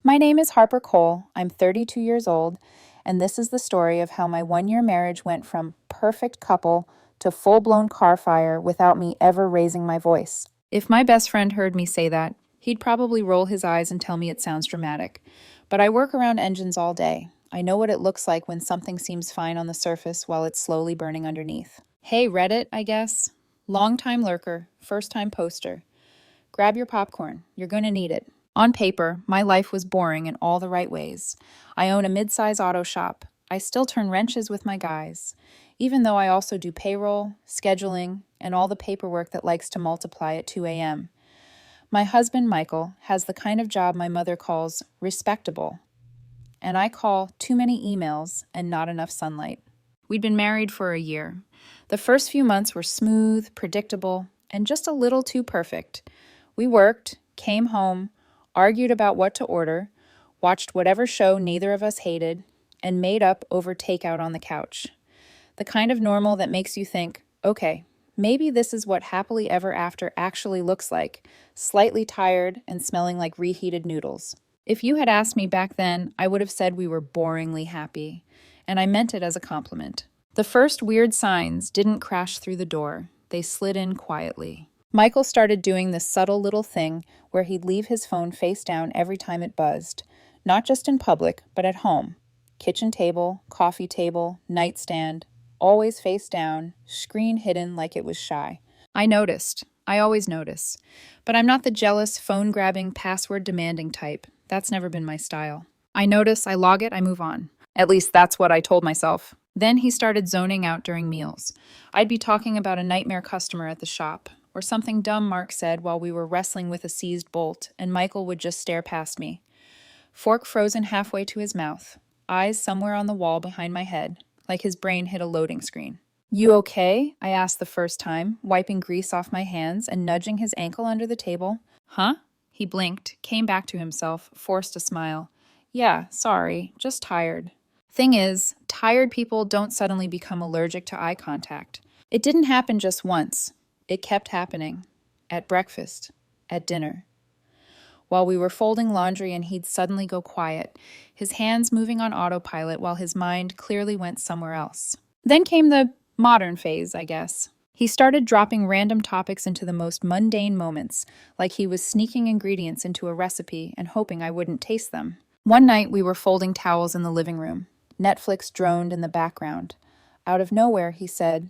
My name is Harper Cole. I'm 32 years old, and this is the story of how my 1 year marriage went from perfect couple to full blown car fire without me ever raising my voice. If my best friend heard me say that, he'd probably roll his eyes and tell me it sounds dramatic. But I work around engines all day. I know what it looks like when something seems fine on the surface while it's slowly burning underneath. Hey, Reddit, I guess. Long time lurker, first time poster. Grab your popcorn. You're going to need it. On paper, my life was boring in all the right ways. I own a mid-size auto shop. I still turn wrenches with my guys, even though I also do payroll, scheduling, and all the paperwork that likes to multiply at 2 a.m. My husband, Michael, has the kind of job my mother calls respectable, and I call too many emails and not enough sunlight. We'd been married for a year. The first few months were smooth, predictable, and just a little too perfect. We worked, came home, argued about what to order, watched whatever show neither of us hated, and made up over takeout on the couch. The kind of normal that makes you think, okay, maybe this is what happily ever after actually looks like, slightly tired and smelling like reheated noodles. If you had asked me back then, I would have said we were boringly happy, and I meant it as a compliment. The first weird signs didn't crash through the door. They slid in quietly. Michael started doing this subtle little thing where he'd leave his phone face down every time it buzzed, not just in public, but at home. Kitchen table, coffee table, nightstand, always face down, screen hidden like it was shy. I noticed. I always notice. But I'm not the jealous, phone-grabbing, password-demanding type. That's never been my style. I notice, I log it, I move on. At least that's what I told myself. Then he started zoning out during meals. I'd be talking about a nightmare customer at the shop, or something dumb Mark said while we were wrestling with a seized bolt, and Michael would just stare past me. Fork frozen halfway to his mouth, eyes somewhere on the wall behind my head, like his brain hit a loading screen. You okay? I asked the first time, wiping grease off my hands and nudging his ankle under the table. Huh? He blinked, came back to himself, forced a smile. Yeah, sorry, just tired. Thing is, tired people don't suddenly become allergic to eye contact. It didn't happen just once. It kept happening. At breakfast. At dinner. While we were folding laundry and he'd suddenly go quiet, his hands moving on autopilot while his mind clearly went somewhere else. Then came the modern phase, I guess. He started dropping random topics into the most mundane moments, like he was sneaking ingredients into a recipe and hoping I wouldn't taste them. One night we were folding towels in the living room. Netflix droned in the background. Out of nowhere, he said,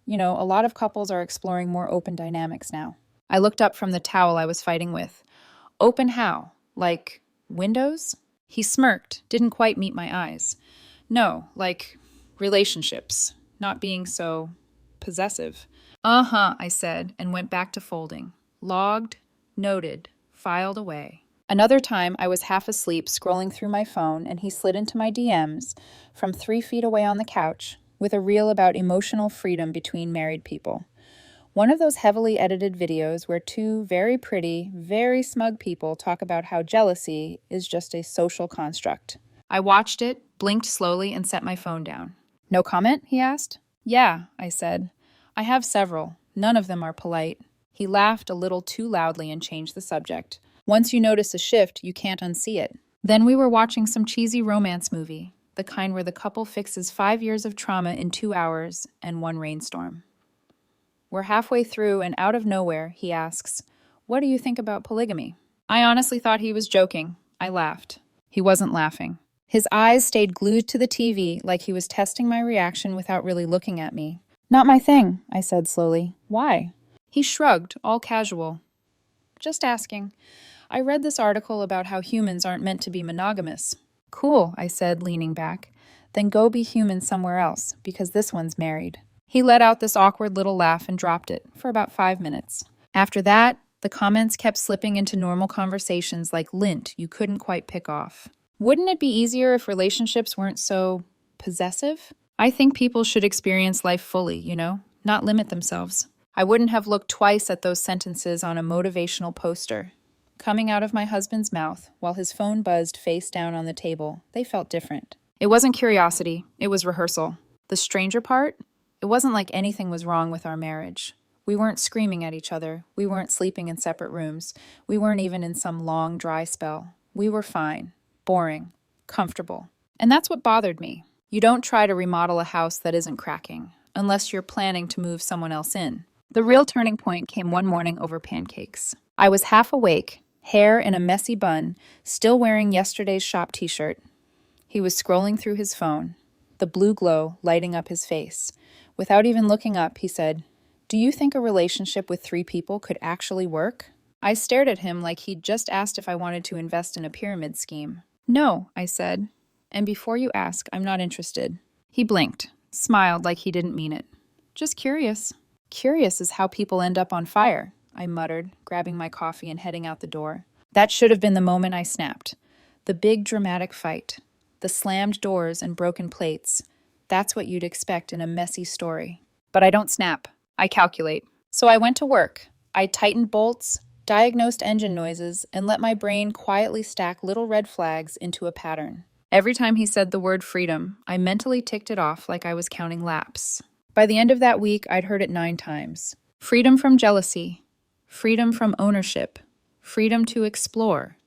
a lot of couples are exploring more open dynamics now. I looked up from the towel I was fighting with. Open how? Like windows? He smirked, didn't quite meet my eyes. No, like relationships, not being so possessive. Uh-huh, I said, and went back to folding. Logged, noted, filed away. Another time, I was half asleep scrolling through my phone, and he slid into my DMs from 3 feet away on the couch with a reel about emotional freedom between married people. One of those heavily edited videos where two very pretty, very smug people talk about how jealousy is just a social construct. I watched it, blinked slowly, and set my phone down. No comment? He asked. Yeah, I said. I have several. None of them are polite. He laughed a little too loudly and changed the subject. Once you notice a shift, you can't unsee it. Then we were watching some cheesy romance movie, the kind where the couple fixes 5 years of trauma in 2 hours and 1 rainstorm. We're halfway through, and out of nowhere, he asks, "What do you think about polygamy?" I honestly thought he was joking. I laughed. He wasn't laughing. His eyes stayed glued to the TV like he was testing my reaction without really looking at me. Not my thing, I said slowly. Why? He shrugged, all casual. Just asking. I read this article about how humans aren't meant to be monogamous. Cool, I said, leaning back. Then go be human somewhere else, because this one's married. He let out this awkward little laugh and dropped it for about 5 minutes. After that, the comments kept slipping into normal conversations like lint you couldn't quite pick off. Wouldn't it be easier if relationships weren't so possessive? I think people should experience life fully, not limit themselves. I wouldn't have looked twice at those sentences on a motivational poster. Coming out of my husband's mouth while his phone buzzed face down on the table, they felt different. It wasn't curiosity, it was rehearsal. The stranger part? It wasn't like anything was wrong with our marriage. We weren't screaming at each other. We weren't sleeping in separate rooms. We weren't even in some long, dry spell. We were fine. boring, comfortable. And that's what bothered me. You don't try to remodel a house that isn't cracking, unless you're planning to move someone else in. The real turning point came one morning over pancakes. I was half awake, hair in a messy bun, still wearing yesterday's shop t-shirt. He was scrolling through his phone, the blue glow lighting up his face. Without even looking up, he said, "Do you think a relationship with 3 people could actually work?" I stared at him like he'd just asked if I wanted to invest in a pyramid scheme. "No," I said. "And before you ask, I'm not interested." He blinked, smiled like he didn't mean it. "Just curious." "Curious is how people end up on fire," I muttered, grabbing my coffee and heading out the door. That should have been the moment I snapped. The big dramatic fight. The slammed doors and broken plates. That's what you'd expect in a messy story. But I don't snap. I calculate. So I went to work. I tightened bolts, diagnosed engine noises, and let my brain quietly stack little red flags into a pattern. Every time he said the word freedom, I mentally ticked it off like I was counting laps. By the end of that week, I'd heard it 9 times. Freedom from jealousy. Freedom from ownership. Freedom to explore.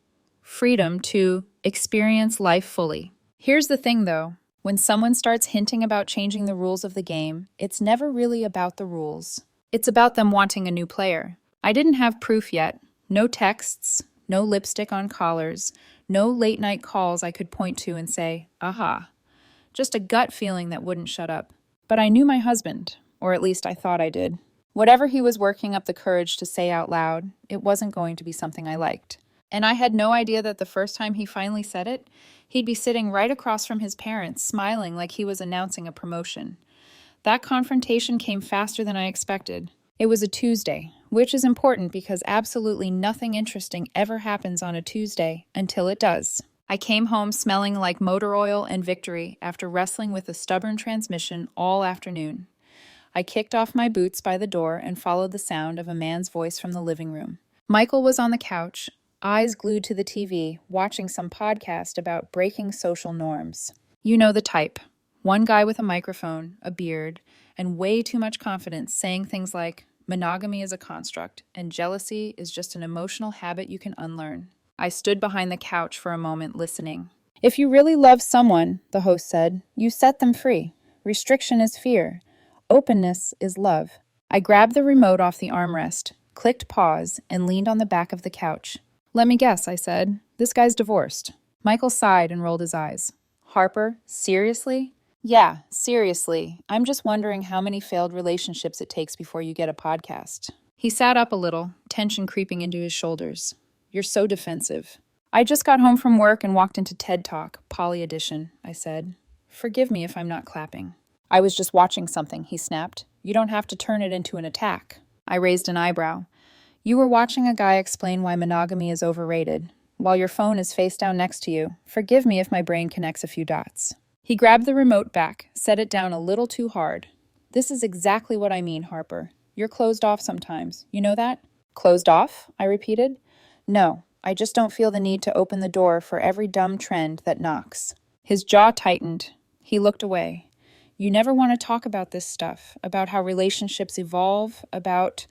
Freedom to experience life fully. Here's the thing, though. When someone starts hinting about changing the rules of the game, it's never really about the rules. It's about them wanting a new player. I didn't have proof yet. No texts, no lipstick on collars, no late-night calls I could point to and say, aha. Just a gut feeling that wouldn't shut up. But I knew my husband, or at least I thought I did. Whatever he was working up the courage to say out loud, it wasn't going to be something I liked. And I had no idea that the first time he finally said it, he'd be sitting right across from his parents, smiling like he was announcing a promotion. That confrontation came faster than I expected. It was a Tuesday, which is important because absolutely nothing interesting ever happens on a Tuesday until it does. I came home smelling like motor oil and victory after wrestling with a stubborn transmission all afternoon. I kicked off my boots by the door and followed the sound of a man's voice from the living room. Michael was on the couch, eyes glued to the TV, watching some podcast about breaking social norms. You know the type. One guy with a microphone, a beard, and way too much confidence saying things like, monogamy is a construct, and jealousy is just an emotional habit you can unlearn. I stood behind the couch for a moment listening. If you really love someone, the host said, you set them free. Restriction is fear. Openness is love. I grabbed the remote off the armrest, clicked pause, and leaned on the back of the couch. Let me guess, I said. This guy's divorced. Michael sighed and rolled his eyes. Harper, seriously? Yeah, seriously. I'm just wondering how many failed relationships it takes before you get a podcast. He sat up a little, tension creeping into his shoulders. You're so defensive. I just got home from work and walked into TED Talk, Poly Edition, I said. Forgive me if I'm not clapping. I was just watching something, he snapped. You don't have to turn it into an attack. I raised an eyebrow. You were watching a guy explain why monogamy is overrated, while your phone is face down next to you. Forgive me if my brain connects a few dots. He grabbed the remote back, set it down a little too hard. This is exactly what I mean, Harper. You're closed off sometimes. You know that? Closed off? I repeated. No, I just don't feel the need to open the door for every dumb trend that knocks. His jaw tightened. He looked away. You never want to talk about this stuff, about how relationships evolve, about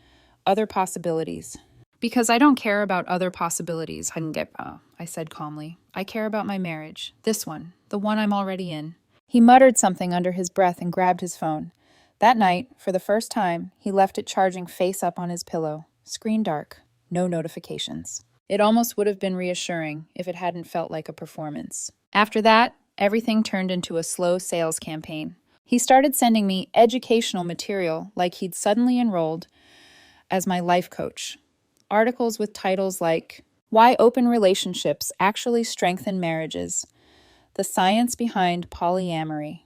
other possibilities. Because I don't care about other possibilities, I said calmly. I care about my marriage. This one, the one I'm already in. He muttered something under his breath and grabbed his phone. That night, for the first time, he left it charging face up on his pillow. Screen dark. No notifications. It almost would have been reassuring if it hadn't felt like a performance. After that, everything turned into a slow sales campaign. He started sending me educational material like he'd suddenly enrolled as my life coach. Articles with titles like, Why Open Relationships Actually Strengthen Marriages, The Science Behind Polyamory.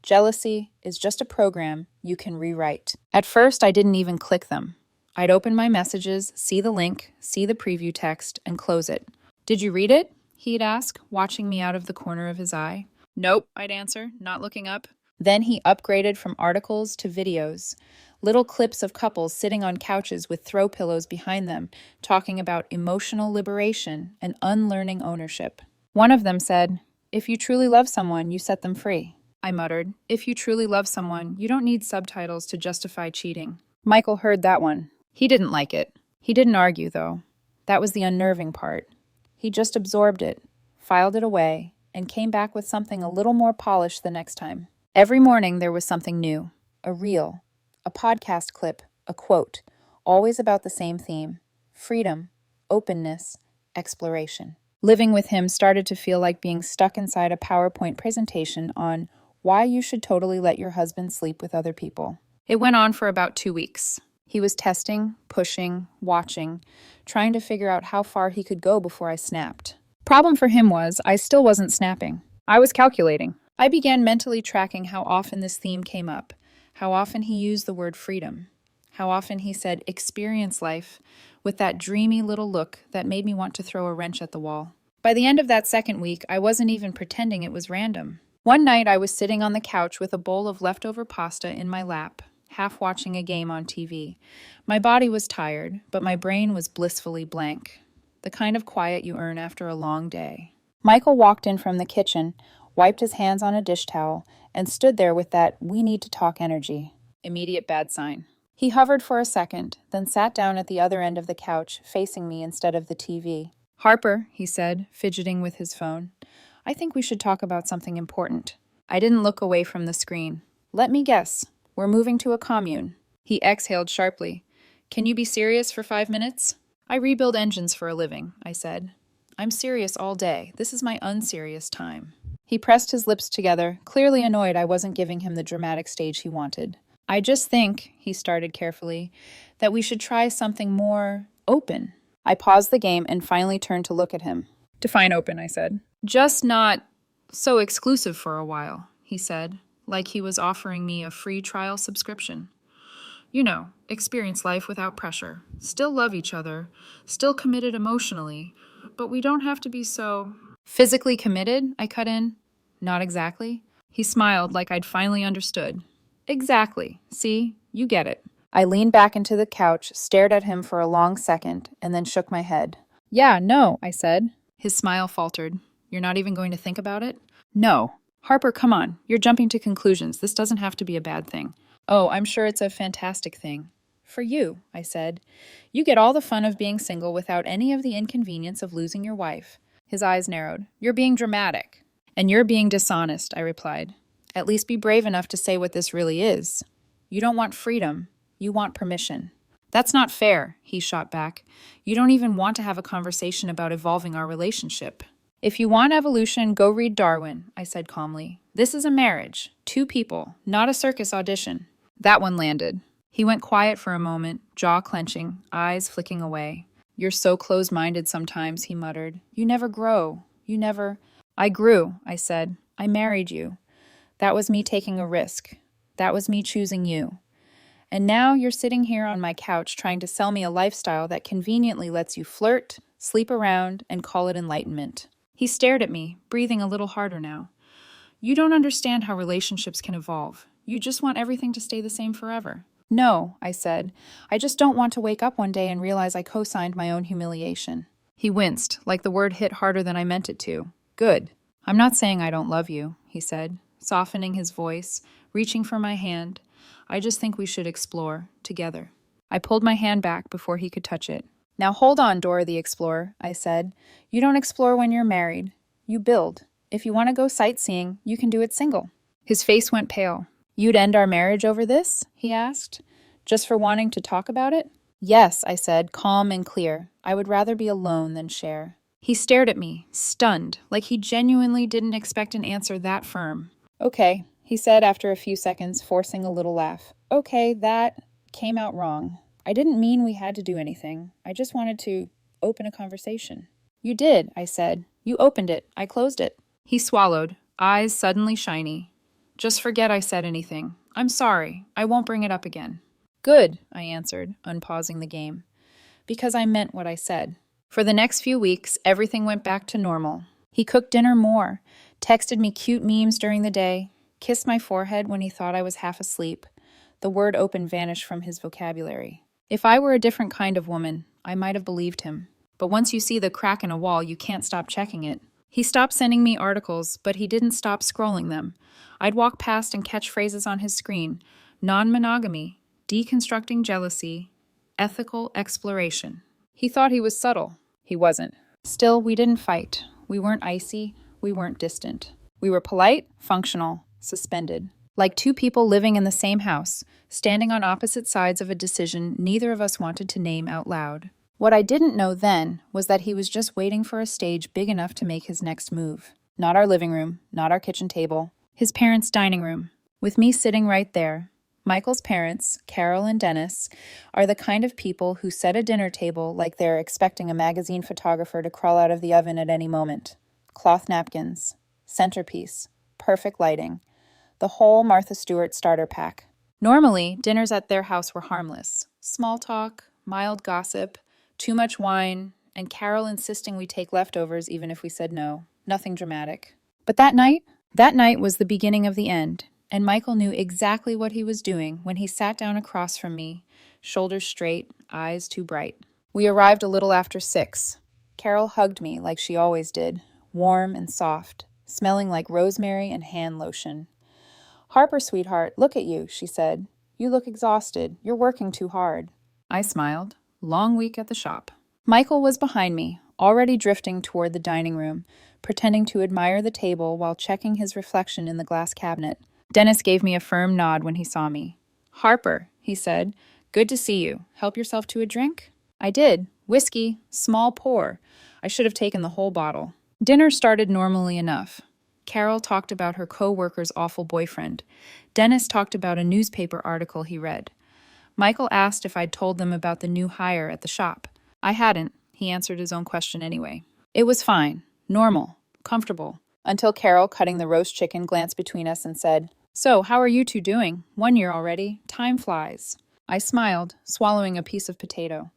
Jealousy is just a program you can rewrite. At first, I didn't even click them. I'd open my messages, see the link, see the preview text, and close it. Did you read it? He'd ask, watching me out of the corner of his eye. Nope, I'd answer, not looking up. Then he upgraded from articles to videos, little clips of couples sitting on couches with throw pillows behind them, talking about emotional liberation and unlearning ownership. One of them said, If you truly love someone, you set them free. I muttered, If you truly love someone, you don't need subtitles to justify cheating. Michael heard that one. He didn't like it. He didn't argue, though. That was the unnerving part. He just absorbed it, filed it away, and came back with something a little more polished the next time. Every morning there was something new, a reel, a podcast clip, a quote, always about the same theme: freedom, openness, exploration. Living with him started to feel like being stuck inside a PowerPoint presentation on why you should totally let your husband sleep with other people. It went on for about 2 weeks. He was testing, pushing, watching, trying to figure out how far he could go before I snapped. Problem for him was, I still wasn't snapping. I was calculating. I began mentally tracking how often this theme came up, how often he used the word freedom, how often he said experience life with that dreamy little look that made me want to throw a wrench at the wall. By the end of that second week, I wasn't even pretending it was random. One night I was sitting on the couch with a bowl of leftover pasta in my lap, half watching a game on TV. My body was tired, but my brain was blissfully blank. The kind of quiet you earn after a long day. Michael walked in from the kitchen, wiped his hands on a dish towel, and stood there with that "we need to talk" energy. Immediate bad sign. He hovered for a second, then sat down at the other end of the couch, facing me instead of the TV. "Harper," he said, fidgeting with his phone, "I think we should talk about something important." I didn't look away from the screen. "Let me guess. We're moving to a commune." He exhaled sharply. "Can you be serious for 5 minutes?" "I rebuild engines for a living," I said. "I'm serious all day. This is my unserious time." He pressed his lips together, clearly annoyed I wasn't giving him the dramatic stage he wanted. "I just think," he started carefully, "that we should try something more open." I paused the game and finally turned to look at him. "Define open," I said. "Just not so exclusive for a while," he said, like he was offering me a free trial subscription. "You know, experience life without pressure. Still love each other, still committed emotionally, but we don't have to be so—" "Physically committed?" I cut in. "Not exactly." He smiled like I'd finally understood. "Exactly. See, you get it." I leaned back into the couch, stared at him for a long second, and then shook my head. "Yeah, no," I said. His smile faltered. "You're not even going to think about it?" "No. Harper, come on. You're jumping to conclusions. This doesn't have to be a bad thing." "Oh, I'm sure it's a fantastic thing." "For you," I said. "You get all the fun of being single without any of the inconvenience of losing your wife." His eyes narrowed. "You're being dramatic." "And you're being dishonest," I replied. "At least be brave enough to say what this really is. You don't want freedom. You want permission." "That's not fair," he shot back. "You don't even want to have a conversation about evolving our relationship." "If you want evolution, go read Darwin," I said calmly. "This is a marriage. 2 people, not a circus audition." That one landed. He went quiet for a moment, jaw clenching, eyes flicking away. "You're so close-minded sometimes," he muttered. "You never grow. You never—" "I grew," I said. "I married you. That was me taking a risk. That was me choosing you. And now you're sitting here on my couch trying to sell me a lifestyle that conveniently lets you flirt, sleep around, and call it enlightenment." He stared at me, breathing a little harder now. "You don't understand how relationships can evolve. You just want everything to stay the same forever." "No," I said. "I just don't want to wake up one day and realize I co-signed my own humiliation." He winced, like the word hit harder than I meant it to. "Good. I'm not saying I don't love you," he said, softening his voice, reaching for my hand. "I just think we should explore, together." I pulled my hand back before he could touch it. "Now hold on, Dora the Explorer," I said. "You don't explore when you're married. You build. If you want to go sightseeing, you can do it single." His face went pale. "You'd end our marriage over this?" he asked. "Just for wanting to talk about it?" "Yes," I said, calm and clear. "I would rather be alone than share." He stared at me, stunned, like he genuinely didn't expect an answer that firm. "Okay," he said after a few seconds, forcing a little laugh. "Okay, that came out wrong. I didn't mean we had to do anything. I just wanted to open a conversation." "You did," I said. "You opened it. I closed it." He swallowed, eyes suddenly shiny. "Just forget I said anything. I'm sorry. I won't bring it up again." "Good," I answered, unpausing the game. "Because I meant what I said." For the next few weeks, everything went back to normal. He cooked dinner more, texted me cute memes during the day, kissed my forehead when he thought I was half asleep. The word open vanished from his vocabulary. If I were a different kind of woman, I might have believed him. But once you see the crack in a wall, you can't stop checking it. He stopped sending me articles, but he didn't stop scrolling them. I'd walk past and catch phrases on his screen: non-monogamy, deconstructing jealousy, ethical exploration. He thought he was subtle. He wasn't. Still, we didn't fight. We weren't icy. We weren't distant. We were polite, functional, suspended. Like two people living in the same house, standing on opposite sides of a decision neither of us wanted to name out loud. What I didn't know then was that he was just waiting for a stage big enough to make his next move. Not our living room, not our kitchen table. His parents' dining room, with me sitting right there. Michael's parents, Carol and Dennis, are the kind of people who set a dinner table like they're expecting a magazine photographer to crawl out of the oven at any moment. Cloth napkins, centerpiece, perfect lighting, the whole Martha Stewart starter pack. Normally, dinners at their house were harmless. Small talk, mild gossip, too much wine, and Carol insisting we take leftovers even if we said no. Nothing dramatic. But that night was the beginning of the end. And Michael knew exactly what he was doing when he sat down across from me, shoulders straight, eyes too bright. We arrived a little after 6. Carol hugged me like she always did, warm and soft, smelling like rosemary and hand lotion. "Harper, sweetheart, look at you," she said. "You look exhausted. You're working too hard." I smiled. Long week at the shop. Michael was behind me, already drifting toward the dining room, pretending to admire the table while checking his reflection in the glass cabinet. Dennis gave me a firm nod when he saw me. "Harper," he said, "good to see you. Help yourself to a drink?" I did. Whiskey, small pour. I should have taken the whole bottle. Dinner started normally enough. Carol talked about her co-worker's awful boyfriend. Dennis talked about a newspaper article he read. Michael asked if I'd told them about the new hire at the shop. I hadn't. He answered his own question anyway. It was fine, normal, comfortable, until Carol, cutting the roast chicken, glanced between us and said, "So, how are you two doing? 1 year already. Time flies." I smiled, swallowing a piece of potato.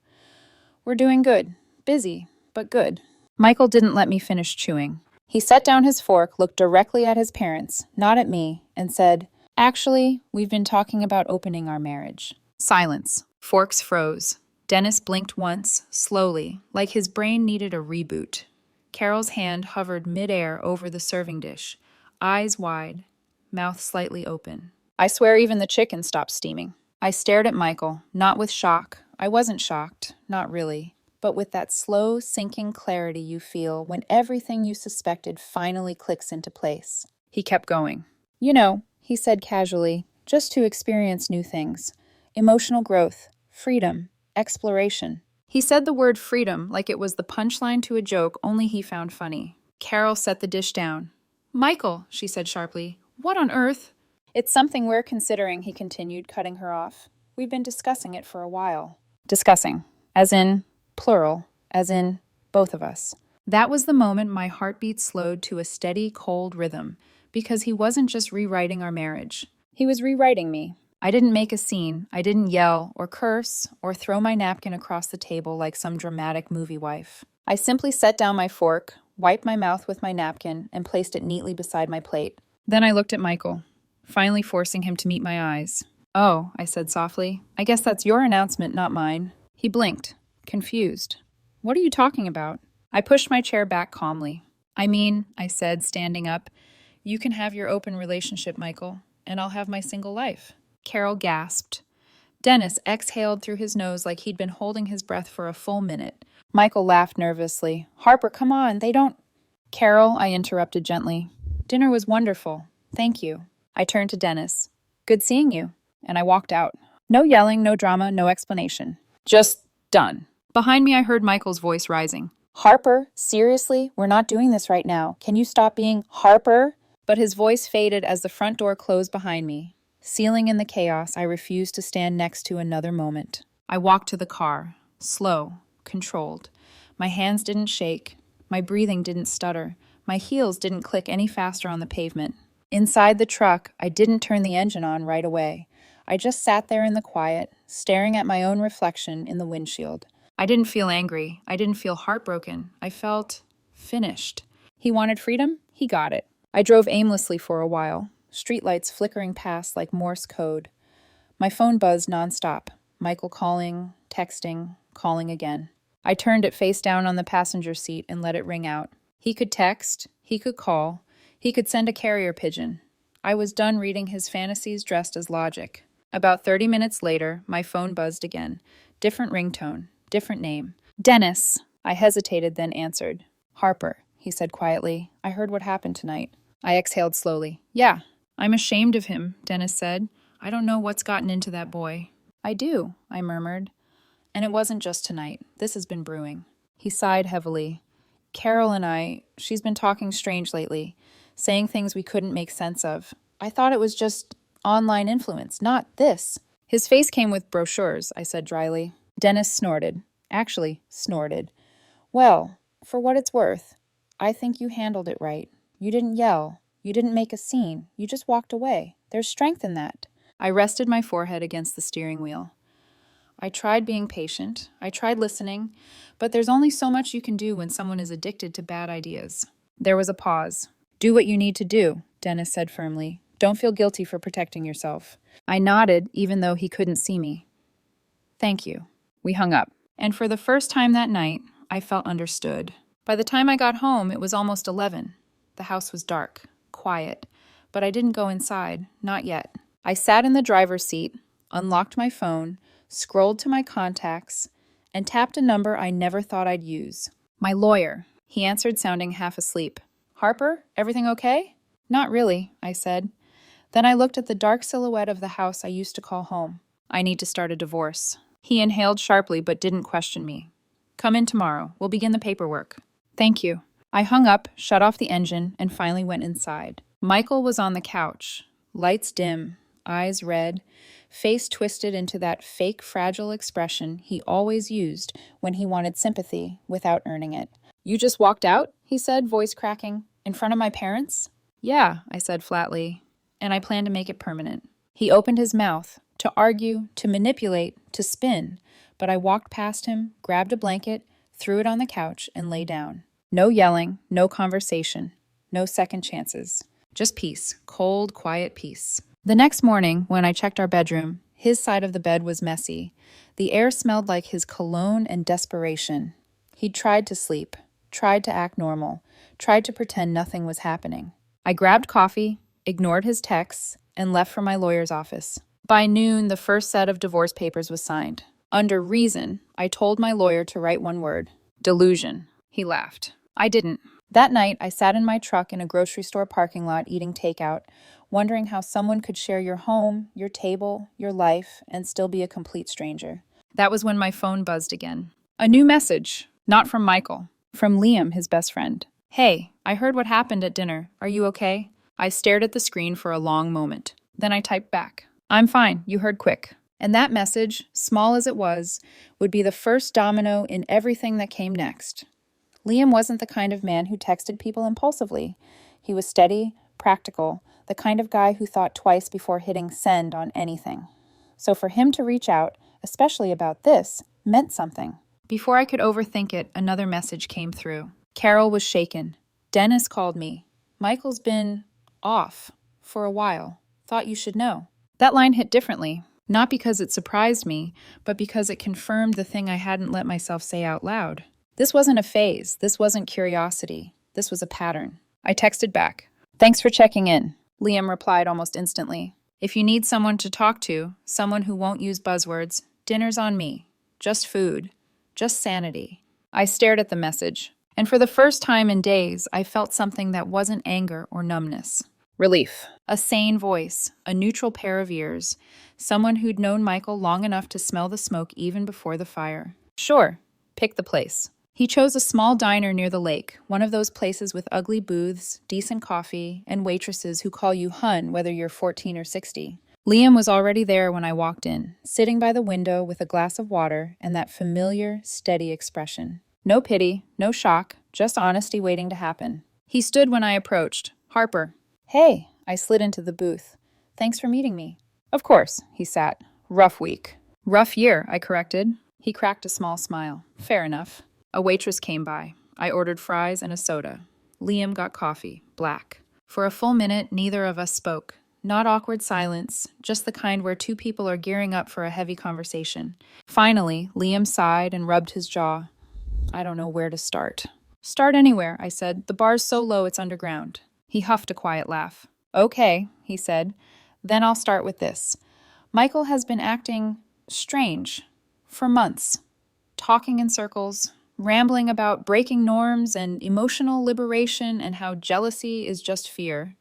"We're doing good. Busy, but good." Michael didn't let me finish chewing. He set down his fork, looked directly at his parents, not at me, and said, "Actually, we've been talking about opening our marriage." Silence. Forks froze. Dennis blinked once, slowly, like his brain needed a reboot. Carol's hand hovered midair over the serving dish, eyes wide, mouth slightly open. I swear even the chicken stopped steaming. I stared at Michael, not with shock. I wasn't shocked, not really, but with that slow, sinking clarity you feel when everything you suspected finally clicks into place. He kept going. "You know," he said casually, "just to experience new things. Emotional growth, freedom, exploration." He said the word freedom like it was the punchline to a joke only he found funny. Carol set the dish down. "Michael," she said sharply, "what on earth?" "It's something we're considering," he continued, cutting her off. "We've been discussing it for a while." Discussing. As in, plural. As in, both of us. That was the moment my heartbeat slowed to a steady, cold rhythm, because he wasn't just rewriting our marriage. He was rewriting me. I didn't make a scene. I didn't yell or curse or throw my napkin across the table like some dramatic movie wife. I simply set down my fork, wiped my mouth with my napkin, and placed it neatly beside my plate. Then I looked at Michael, finally forcing him to meet my eyes. "Oh," I said softly, "I guess that's your announcement, not mine." He blinked, confused. "What are you talking about?" I pushed my chair back calmly. "I mean," I said, standing up, "you can have your open relationship, Michael, and I'll have my single life." Carol gasped. Dennis exhaled through his nose like he'd been holding his breath for a full minute. Michael laughed nervously. "Harper, come on, they don't—" "Carol," I interrupted gently. "Dinner was wonderful. Thank you." I turned to Dennis. "Good seeing you." And I walked out. No yelling, no drama, no explanation. Just done. Behind me, I heard Michael's voice rising. "Harper, seriously? We're not doing this right now. Can you stop being Harper?" But his voice faded as the front door closed behind me. Sealing in the chaos, I refused to stand next to another moment. I walked to the car, slow, controlled. My hands didn't shake. My breathing didn't stutter. My heels didn't click any faster on the pavement. Inside the truck, I didn't turn the engine on right away. I just sat there in the quiet, staring at my own reflection in the windshield. I didn't feel angry. I didn't feel heartbroken. I felt finished. He wanted freedom? He got it. I drove aimlessly for a while, streetlights flickering past like Morse code. My phone buzzed nonstop. Michael calling, texting, calling again. I turned it face down on the passenger seat and let it ring out. He could text, he could call, he could send a carrier pigeon. I was done reading his fantasies dressed as logic. About 30 minutes later, my phone buzzed again. Different ringtone, different name. "Dennis." I hesitated, then answered. "Harper." he said quietly. I heard what happened tonight. I exhaled slowly. Yeah, I'm ashamed of him, Dennis said. I don't know what's gotten into that boy. I do, I murmured. And it wasn't just tonight. This has been brewing. He sighed heavily. Carol and she's been talking strange lately, saying things we couldn't make sense of. I thought it was just online influence, not this. His face came with brochures, I said dryly. Dennis snorted. Actually, snorted. Well, for what it's worth, I think you handled it right. You didn't yell. You didn't make a scene. You just walked away. There's strength in that. I rested my forehead against the steering wheel. I tried being patient. I tried listening. But there's only so much you can do when someone is addicted to bad ideas. There was a pause. Do what you need to do, Dennis said firmly. Don't feel guilty for protecting yourself. I nodded, even though he couldn't see me. Thank you. We hung up. And for the first time that night, I felt understood. By the time I got home, it was almost 11. The house was dark, quiet, but I didn't go inside, not yet. I sat in the driver's seat, unlocked my phone, scrolled to my contacts, and tapped a number I never thought I'd use. My lawyer. He answered, sounding half asleep. Harper, everything okay? Not really, I said. Then I looked at the dark silhouette of the house I used to call home. I need to start a divorce. He inhaled sharply but didn't question me. Come in tomorrow. We'll begin the paperwork. Thank you. I hung up, shut off the engine, and finally went inside. Michael was on the couch, lights dim, eyes red, face twisted into that fake fragile expression he always used when he wanted sympathy without earning it. You just walked out? He said, voice cracking. In front of my parents? Yeah, I said flatly, and I plan to make it permanent. He opened his mouth, to argue, to manipulate, to spin, but I walked past him, grabbed a blanket, threw it on the couch, and lay down. No yelling, no conversation, no second chances. Just peace, cold, quiet peace. The next morning, when I checked our bedroom, his side of the bed was messy. The air smelled like his cologne and desperation. He'd tried to sleep, tried to act normal, tried to pretend nothing was happening. I grabbed coffee, ignored his texts, and left for my lawyer's office. By noon, the first set of divorce papers was signed. Under reason, I told my lawyer to write one word: delusion. He laughed. I didn't. That night, I sat in my truck in a grocery store parking lot eating takeout, wondering how someone could share your home, your table, your life, and still be a complete stranger. That was when my phone buzzed again. A new message. Not from Michael. From Liam, his best friend. Hey, I heard what happened at dinner. Are you okay? I stared at the screen for a long moment. Then I typed back. I'm fine. You heard quick. And that message, small as it was, would be the first domino in everything that came next. Liam wasn't the kind of man who texted people impulsively. He was steady, practical, the kind of guy who thought twice before hitting send on anything. So for him to reach out, especially about this, meant something. Before I could overthink it, another message came through. Carol was shaken. Dennis called me. Michael's been off for a while. Thought you should know. That line hit differently, not because it surprised me, but because it confirmed the thing I hadn't let myself say out loud. This wasn't a phase. This wasn't curiosity. This was a pattern. I texted back. Thanks for checking in. Liam replied almost instantly. If you need someone to talk to, someone who won't use buzzwords, dinner's on me. Just food. Just sanity. I stared at the message, and for the first time in days, I felt something that wasn't anger or numbness. Relief. A sane voice, a neutral pair of ears, someone who'd known Michael long enough to smell the smoke even before the fire. Sure, pick the place. He chose a small diner near the lake, one of those places with ugly booths, decent coffee, and waitresses who call you hun whether you're 14 or 60. Liam was already there when I walked in, sitting by the window with a glass of water and that familiar, steady expression. No pity, no shock, just honesty waiting to happen. He stood when I approached. Harper. Hey, I slid into the booth. Thanks for meeting me. Of course, he sat. Rough week. Rough year, I corrected. He cracked a small smile. Fair enough. A waitress came by. I ordered fries and a soda. Liam got coffee, black. For a full minute, neither of us spoke. Not awkward silence, just the kind where two people are gearing up for a heavy conversation. Finally, Liam sighed and rubbed his jaw. I don't know where to start. Start anywhere, I said. The bar's so low it's underground. He huffed a quiet laugh. Okay, he said. Then I'll start with this. Michael has been acting strange for months. Talking in circles, rambling about breaking norms and emotional liberation and how jealousy is just fear.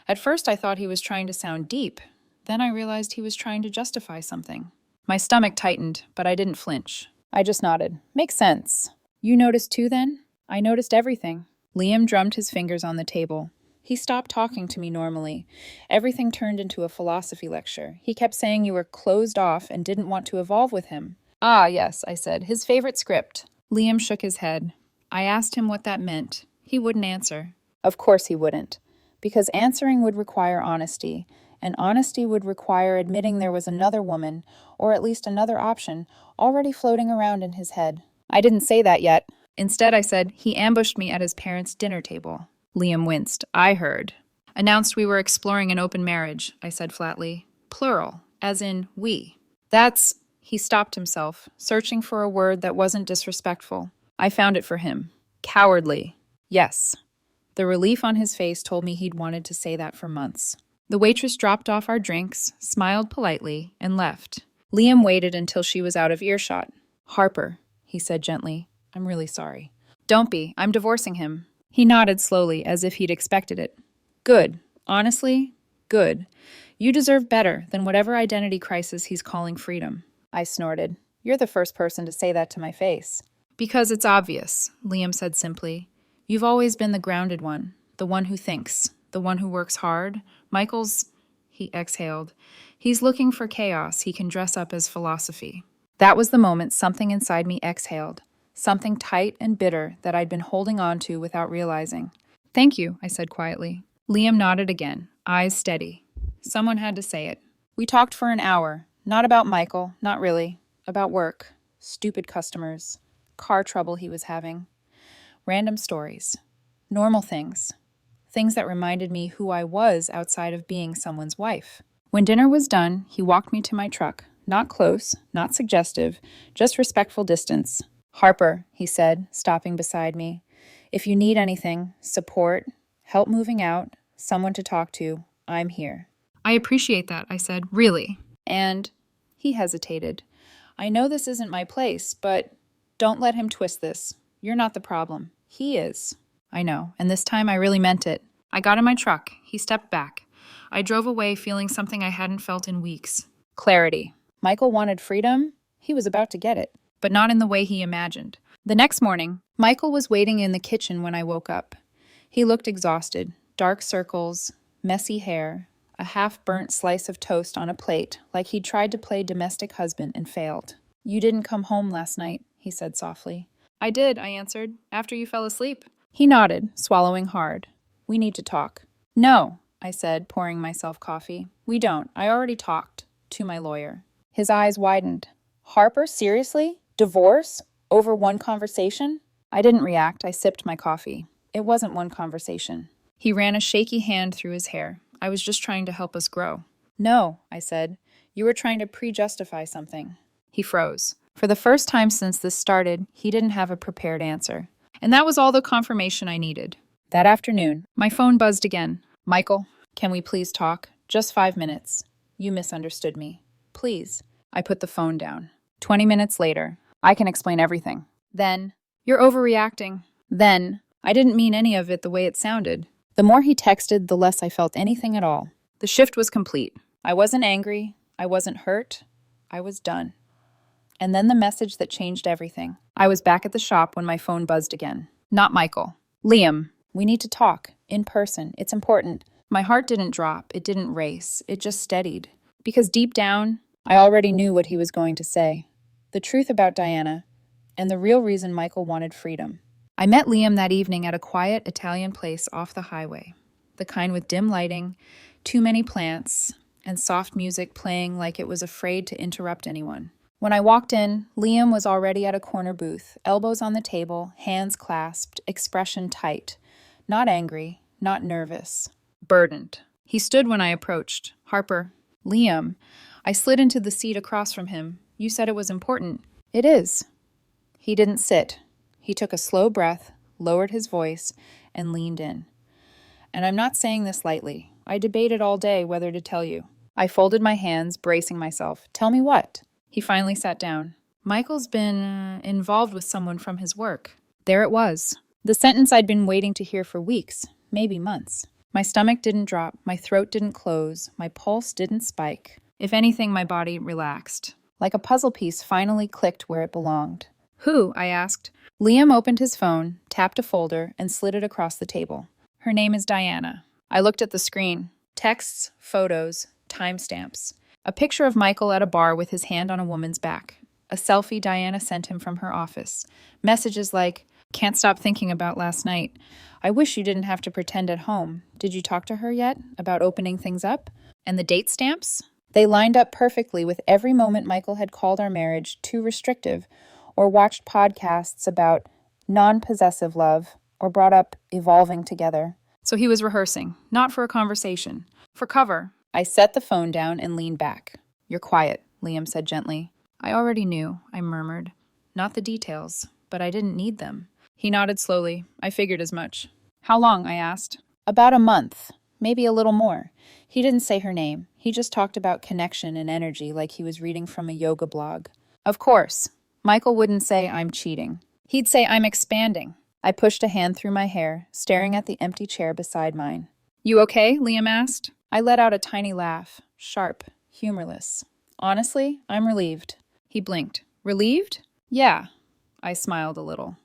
At first, I thought he was trying to sound deep. Then I realized he was trying to justify something. My stomach tightened, but I didn't flinch. I just nodded. Makes sense. You noticed too, then? I noticed everything. Liam drummed his fingers on the table. He stopped talking to me normally. Everything turned into a philosophy lecture. He kept saying you were closed off and didn't want to evolve with him. Ah, yes, I said. His favorite script. Liam shook his head. I asked him what that meant. He wouldn't answer. Of course he wouldn't. Because answering would require honesty, and honesty would require admitting there was another woman, or at least another option, already floating around in his head. I didn't say that yet. Instead, I said, he ambushed me at his parents' dinner table. Liam winced. I heard. Announced we were exploring an open marriage, I said flatly. Plural, as in we. That's... He stopped himself, searching for a word that wasn't disrespectful. I found it for him. Cowardly. Yes. The relief on his face told me he'd wanted to say that for months. The waitress dropped off our drinks, smiled politely, and left. Liam waited until she was out of earshot. Harper, he said gently. I'm really sorry. Don't be. I'm divorcing him. He nodded slowly, as if he'd expected it. Good. Honestly, good. You deserve better than whatever identity crisis he's calling freedom. I snorted. You're the first person to say that to my face. Because it's obvious, Liam said simply. You've always been the grounded one, the one who thinks, the one who works hard. Michael's... He exhaled. He's looking for chaos he can dress up as philosophy. That was the moment something inside me exhaled. Something tight and bitter that I'd been holding on to without realizing. Thank you, I said quietly. Liam nodded again, eyes steady. Someone had to say it. We talked for an hour. Not about Michael, not really. About work. Stupid customers. Car trouble he was having. Random stories. Normal things. Things that reminded me who I was outside of being someone's wife. When dinner was done, he walked me to my truck. Not close, not suggestive, just respectful distance. Harper, he said, stopping beside me. If you need anything, support, help moving out, someone to talk to, I'm here. I appreciate that, I said, really. And he hesitated. I know this isn't my place, but don't let him twist this. You're not the problem. He is. I know, and this time I really meant it. I got in my truck. He stepped back. I drove away feeling something I hadn't felt in weeks. Clarity. Michael wanted freedom. He was about to get it, but not in the way he imagined. The next morning, Michael was waiting in the kitchen when I woke up. He looked exhausted. Dark circles, messy hair, a half-burnt slice of toast on a plate, like he'd tried to play domestic husband and failed. You didn't come home last night, he said softly. I did, I answered, after you fell asleep. He nodded, swallowing hard. We need to talk. No, I said, pouring myself coffee. We don't. I already talked. To my lawyer. His eyes widened. Harper, seriously? Divorce? Over one conversation? I didn't react. I sipped my coffee. It wasn't one conversation. He ran a shaky hand through his hair. I was just trying to help us grow. No, I said. You were trying to pre-justify something. He froze. For the first time since this started, he didn't have a prepared answer. And that was all the confirmation I needed. That afternoon, my phone buzzed again. Michael, can we please talk? Just 5 minutes. You misunderstood me. Please. I put the phone down. 20 minutes later, I can explain everything. Then, you're overreacting. Then, I didn't mean any of it the way it sounded. The more he texted, the less I felt anything at all. The shift was complete. I wasn't angry. I wasn't hurt. I was done. And then the message that changed everything. I was back at the shop when my phone buzzed again. Not Michael. Liam, we need to talk. In person. It's important. My heart didn't drop. It didn't race. It just steadied. Because deep down, I already knew what he was going to say. The truth about Diana. And the real reason Michael wanted freedom. I met Liam that evening at a quiet Italian place off the highway. The kind with dim lighting, too many plants, and soft music playing like it was afraid to interrupt anyone. When I walked in, Liam was already at a corner booth, elbows on the table, hands clasped, expression tight. Not angry, not nervous. Burdened. He stood when I approached. Harper. Liam. I slid into the seat across from him. You said it was important. It is. He didn't sit. He took a slow breath, lowered his voice, and leaned in. And I'm not saying this lightly. I debated all day whether to tell you. I folded my hands, bracing myself. Tell me what? He finally sat down. Michael's been involved with someone from his work. There it was. The sentence I'd been waiting to hear for weeks, maybe months. My stomach didn't drop, my throat didn't close, my pulse didn't spike. If anything, my body relaxed. Like a puzzle piece finally clicked where it belonged. Who? I asked. Liam opened his phone, tapped a folder, and slid it across the table. Her name is Diana. I looked at the screen. Texts, photos, timestamps. A picture of Michael at a bar with his hand on a woman's back. A selfie Diana sent him from her office. Messages like, "Can't stop thinking about last night. I wish you didn't have to pretend at home. Did you talk to her yet? About opening things up?" And the date stamps? They lined up perfectly with every moment Michael had called our marriage too restrictive, or watched podcasts about non-possessive love, or brought up evolving together. So he was rehearsing, not for a conversation, for cover. I set the phone down and leaned back. "You're quiet," Liam said gently. I already knew, I murmured. Not the details, but I didn't need them. He nodded slowly. I figured as much. "How long?" I asked. "About a month, maybe a little more." He didn't say her name. He just talked about connection and energy like he was reading from a yoga blog. Of course, Michael wouldn't say I'm cheating. He'd say I'm expanding. I pushed a hand through my hair, staring at the empty chair beside mine. "You okay?" Liam asked. I let out a tiny laugh, sharp, humorless. "Honestly, I'm relieved." He blinked. "Relieved?" "Yeah." I smiled a little.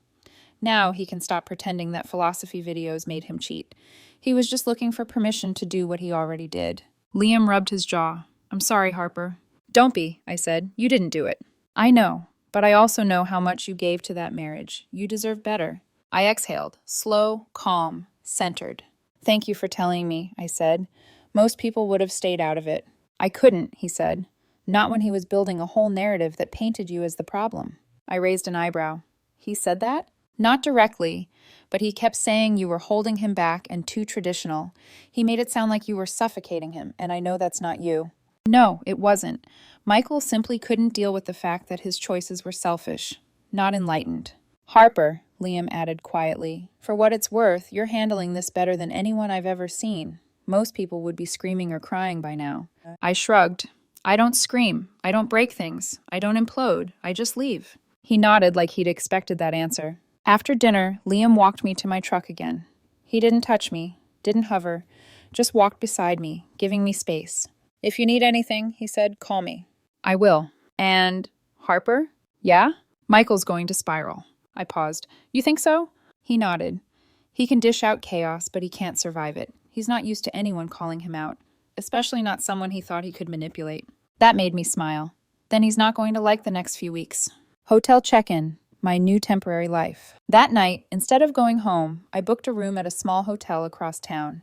Now he can stop pretending that philosophy videos made him cheat. He was just looking for permission to do what he already did. Liam rubbed his jaw. "I'm sorry, Harper." "Don't be," I said. "You didn't do it." "I know, but I also know how much you gave to that marriage. You deserve better." I exhaled, slow, calm, centered. "Thank you for telling me," I said. "Most people would have stayed out of it." "I couldn't," he said. "Not when he was building a whole narrative that painted you as the problem." I raised an eyebrow. "He said that?" "Not directly, but he kept saying you were holding him back and too traditional. He made it sound like you were suffocating him, and I know that's not you." No, it wasn't. Michael simply couldn't deal with the fact that his choices were selfish, not enlightened. "Harper," Liam added quietly, "for what it's worth, you're handling this better than anyone I've ever seen. Most people would be screaming or crying by now." I shrugged. "I don't scream. I don't break things. I don't implode. I just leave." He nodded like he'd expected that answer. After dinner, Liam walked me to my truck again. He didn't touch me, didn't hover, just walked beside me, giving me space. "If you need anything," he said, "call me." "I will." "And Harper?" "Yeah?" "Michael's going to spiral." I paused. "You think so?" He nodded. "He can dish out chaos, but he can't survive it. He's not used to anyone calling him out, especially not someone he thought he could manipulate." That made me smile. Then he's not going to like the next few weeks. Hotel check-in, my new temporary life. That night, instead of going home, I booked a room at a small hotel across town.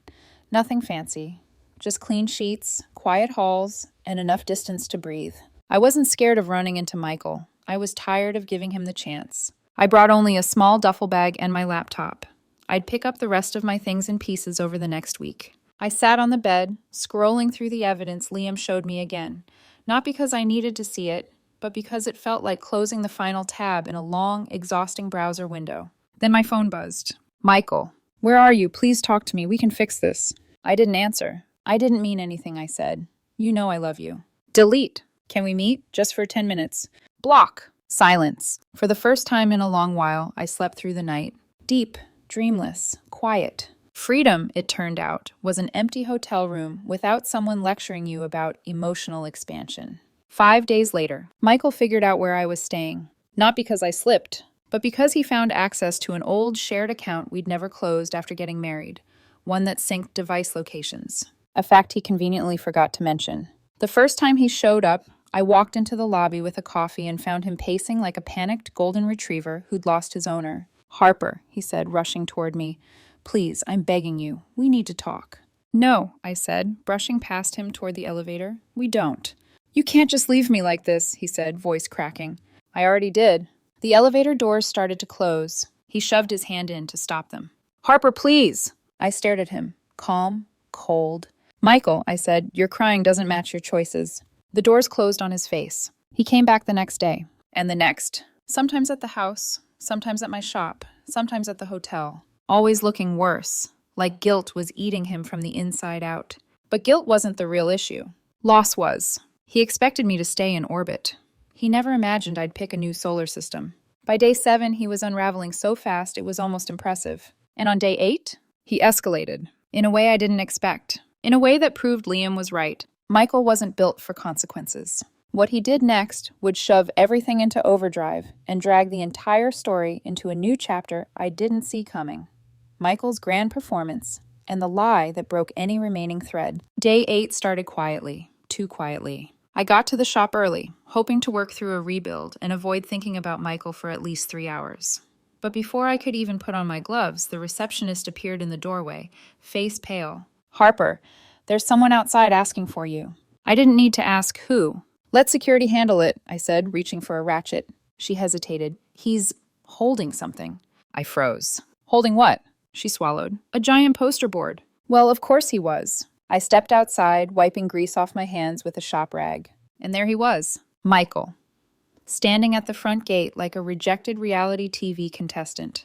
Nothing fancy. Just clean sheets, quiet halls, and enough distance to breathe. I wasn't scared of running into Michael. I was tired of giving him the chance. I brought only a small duffel bag and my laptop. I'd pick up the rest of my things in pieces over the next week. I sat on the bed, scrolling through the evidence Liam showed me again. Not because I needed to see it, but because it felt like closing the final tab in a long, exhausting browser window. Then my phone buzzed. "Michael, where are you? Please talk to me. We can fix this." I didn't answer. "I didn't mean anything," I said. "You know I love you." "Delete. Can we meet? Just for 10 minutes. Block." Silence. For the first time in a long while, I slept through the night. Deep, dreamless, quiet. Freedom, it turned out, was an empty hotel room without someone lecturing you about emotional expansion. 5 days later, Michael figured out where I was staying. Not because I slipped, but because he found access to an old shared account we'd never closed after getting married, one that synced device locations. A fact he conveniently forgot to mention. The first time he showed up, I walked into the lobby with a coffee and found him pacing like a panicked golden retriever who'd lost his owner. "Harper," he said, rushing toward me. "Please, I'm begging you. We need to talk." "No," I said, brushing past him toward the elevator. "We don't." "You can't just leave me like this," he said, voice cracking. "I already did." The elevator doors started to close. He shoved his hand in to stop them. "Harper, please!" I stared at him, calm, cold. "Michael," I said, "your crying doesn't match your choices." The doors closed on his face. He came back the next day, and the next. Sometimes at the house, sometimes at my shop, sometimes at the hotel. Always looking worse, like guilt was eating him from the inside out. But guilt wasn't the real issue. Loss was. He expected me to stay in orbit. He never imagined I'd pick a new solar system. By day 7, he was unraveling so fast it was almost impressive. And on day 8, he escalated, in a way I didn't expect. In a way that proved Liam was right. Michael wasn't built for consequences. What he did next would shove everything into overdrive and drag the entire story into a new chapter I didn't see coming. Michael's grand performance, and the lie that broke any remaining thread. Day 8 started quietly, too quietly. I got to the shop early, hoping to work through a rebuild and avoid thinking about Michael for at least 3 hours. But before I could even put on my gloves, the receptionist appeared in the doorway, face pale. "Harper, there's someone outside asking for you." I didn't need to ask who. "Let security handle it," I said, reaching for a ratchet. She hesitated. "He's holding something." I froze. "Holding what?" She swallowed. "A giant poster board." Well, of course he was. I stepped outside, wiping grease off my hands with a shop rag. And there he was, Michael, standing at the front gate like a rejected reality TV contestant,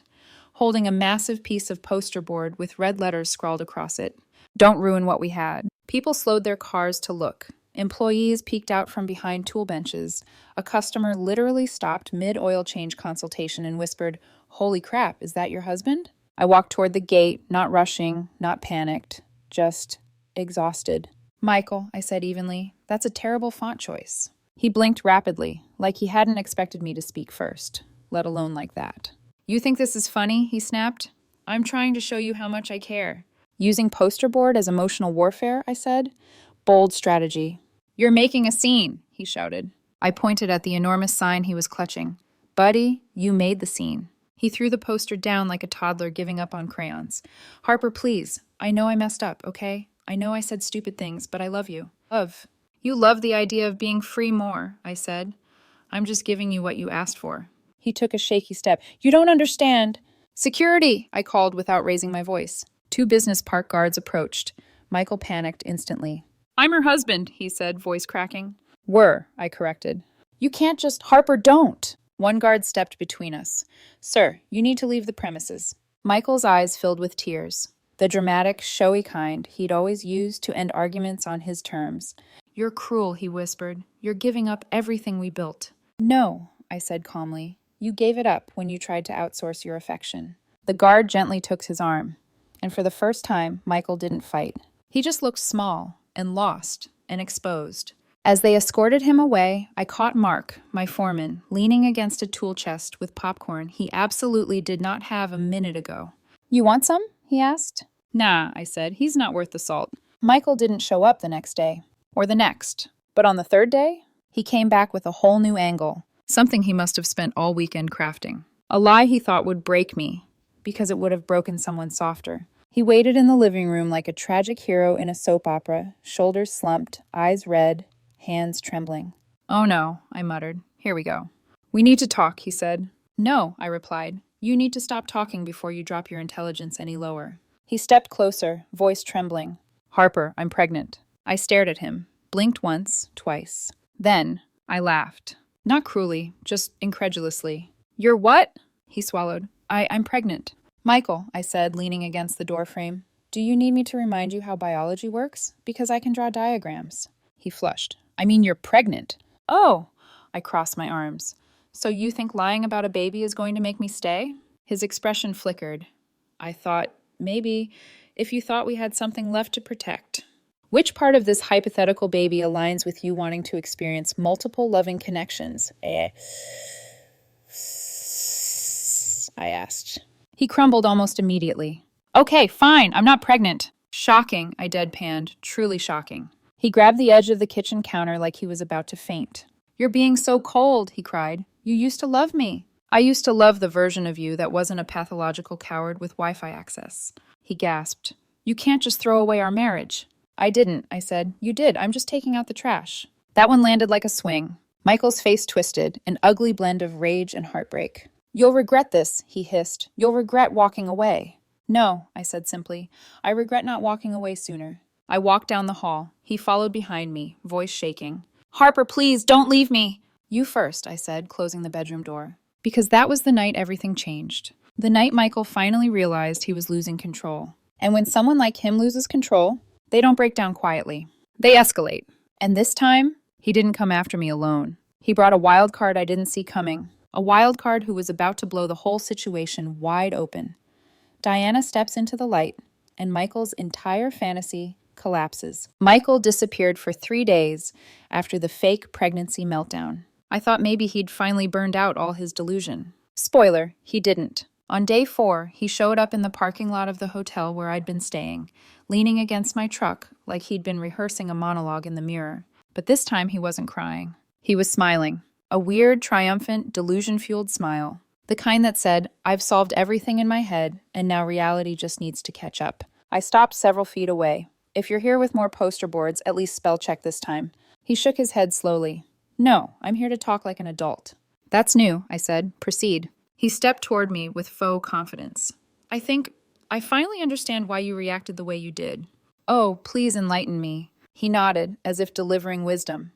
holding a massive piece of poster board with red letters scrawled across it. "Don't ruin what we had." People slowed their cars to look. Employees peeked out from behind tool benches. A customer literally stopped mid-oil change consultation and whispered, "Holy crap, is that your husband?" I walked toward the gate, not rushing, not panicked, just exhausted. "Michael," I said evenly, "that's a terrible font choice." He blinked rapidly, like he hadn't expected me to speak first, let alone like that. "You think this is funny?" he snapped. "I'm trying to show you how much I care." "Using poster board as emotional warfare," I said. "Bold strategy." "You're making a scene," he shouted. I pointed at the enormous sign he was clutching. "Buddy, you made the scene." He threw the poster down like a toddler giving up on crayons. "Harper, please. I know I messed up, okay? I know I said stupid things, but I love you." "Love? You love the idea of being free more," I said. "I'm just giving you what you asked for." He took a shaky step. "You don't understand." "Security!" I called without raising my voice. 2 business park guards approached. Michael panicked instantly. "I'm her husband," he said, voice cracking. "Were," I corrected. "You can't just— Harper, don't!" One guard stepped between us. "Sir, you need to leave the premises." Michael's eyes filled with tears. The dramatic, showy kind he'd always used to end arguments on his terms. "You're cruel," he whispered. "You're giving up everything we built." "No," I said calmly. "You gave it up when you tried to outsource your affection." The guard gently took his arm. And for the first time, Michael didn't fight. He just looked small and lost and exposed. As they escorted him away, I caught Mark, my foreman, leaning against a tool chest with popcorn he absolutely did not have a minute ago. "You want some?" he asked. "Nah," I said. "He's not worth the salt." Michael didn't show up the next day, or the next. But on the 3rd day, he came back with a whole new angle, something he must have spent all weekend crafting. A lie he thought would break me, because it would have broken someone softer. He waited in the living room like a tragic hero in a soap opera, shoulders slumped, eyes red, hands trembling. "Oh no," I muttered. "Here we go." "We need to talk," he said. "No," I replied. "You need to stop talking before you drop your intelligence any lower." He stepped closer, voice trembling. "Harper, I'm pregnant." I stared at him, blinked once, twice. Then I laughed. Not cruelly, just incredulously. "You're what?" He swallowed. I'm pregnant." "Michael," I said, leaning against the doorframe, "do you need me to remind you how biology works? Because I can draw diagrams." He flushed. "I mean, you're pregnant." "Oh!" I crossed my arms. "So you think lying about a baby is going to make me stay?" His expression flickered. I thought, maybe, if you thought we had something left to protect. "Which part of this hypothetical baby aligns with you wanting to experience multiple loving connections?" I asked. He crumbled almost immediately. "Okay, fine, I'm not pregnant." Shocking, I deadpanned, truly shocking. He grabbed the edge of the kitchen counter like he was about to faint. "You're being so cold," he cried. "You used to love me." "I used to love the version of you that wasn't a pathological coward with Wi-Fi access." He gasped. "You can't just throw away our marriage." "I didn't," I said. "You did. I'm just taking out the trash." That one landed like a swing. Michael's face twisted, an ugly blend of rage and heartbreak. "You'll regret this," he hissed. "You'll regret walking away." "No," I said simply. "I regret not walking away sooner." I walked down the hall. He followed behind me, voice shaking. "Harper, please, don't leave me." "You first," I said, closing the bedroom door. Because that was the night everything changed. The night Michael finally realized he was losing control. And when someone like him loses control, they don't break down quietly. They escalate. And this time, he didn't come after me alone. He brought a wild card I didn't see coming, a wild card who was about to blow the whole situation wide open. Diana steps into the light, and Michael's entire fantasy collapses. Michael disappeared for 3 days after the fake pregnancy meltdown. I thought maybe he'd finally burned out all his delusion. Spoiler, he didn't. On day 4, he showed up in the parking lot of the hotel where I'd been staying, leaning against my truck like he'd been rehearsing a monologue in the mirror. But this time he wasn't crying. He was smiling, a weird, triumphant, delusion-fueled smile. The kind that said, I've solved everything in my head, and now reality just needs to catch up. I stopped several feet away. If you're here with more poster boards, at least spell check this time. He shook his head slowly. No, I'm here to talk like an adult. That's new, I said. Proceed. He stepped toward me with faux confidence. I think I finally understand why you reacted the way you did. Oh, please enlighten me. He nodded, as if delivering wisdom.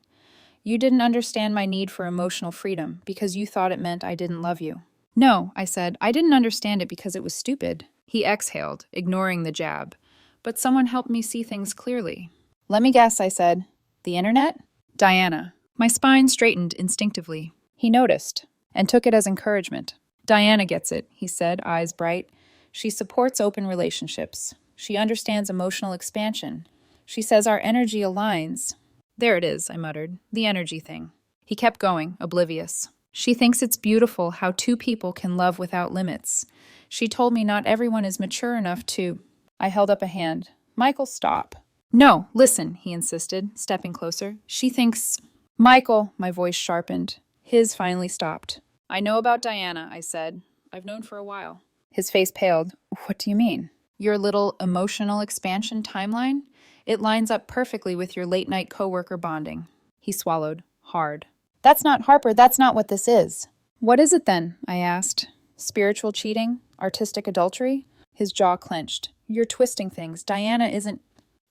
You didn't understand my need for emotional freedom because you thought it meant I didn't love you. No, I said, I didn't understand it because it was stupid. He exhaled, ignoring the jab. But someone helped me see things clearly. Let me guess, I said. The internet? Diana. My spine straightened instinctively. He noticed, and took it as encouragement. Diana gets it, he said, eyes bright. She supports open relationships. She understands emotional expansion. She says our energy aligns. There it is, I muttered. The energy thing. He kept going, oblivious. She thinks it's beautiful how 2 people can love without limits. She told me not everyone is mature enough to... I held up a hand. Michael, stop. No, listen, he insisted, stepping closer. She thinks... Michael, my voice sharpened. His finally stopped. I know about Diana, I said. I've known for a while. His face paled. What do you mean? Your little emotional expansion timeline? It lines up perfectly with your late-night coworker bonding. He swallowed, hard. That's not Harper, that's not what this is. What is it then? I asked. Spiritual cheating? Artistic adultery? His jaw clenched. You're twisting things. Diana isn't...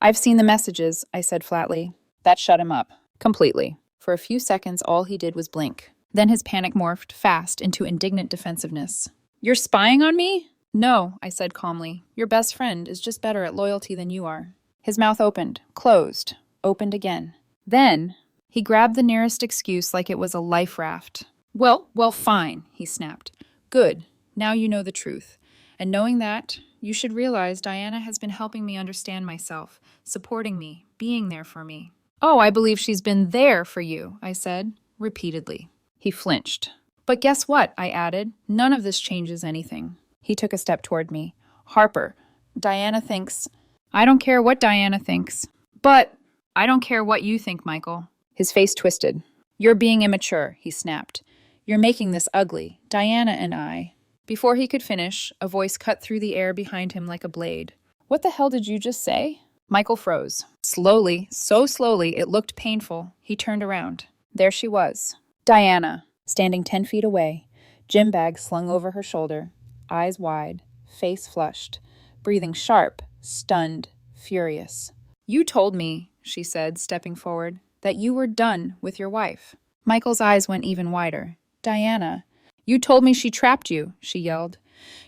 I've seen the messages, I said flatly. That shut him up. Completely. For a few seconds, all he did was blink. Then his panic morphed fast into indignant defensiveness. You're spying on me? No, I said calmly. Your best friend is just better at loyalty than you are. His mouth opened, closed, opened again. Then... He grabbed the nearest excuse like it was a life raft. Well, fine, he snapped. Good. Now you know the truth. And knowing that, you should realize Diana has been helping me understand myself, supporting me, being there for me. Oh, I believe she's been there for you, I said, repeatedly. He flinched. But guess what, I added. None of this changes anything. He took a step toward me. Harper, Diana thinks... I don't care what Diana thinks. But I don't care what you think, Michael. His face twisted. You're being immature, he snapped. You're making this ugly. Diana and I... Before he could finish, a voice cut through the air behind him like a blade. What the hell did you just say? Michael froze. Slowly, so slowly, it looked painful. He turned around. There she was. Diana, standing 10 feet away, gym bag slung over her shoulder, eyes wide, face flushed, breathing sharp, stunned, furious. You told me, she said, stepping forward, that you were done with your wife. Michael's eyes went even wider. Diana, you told me she trapped you, she yelled.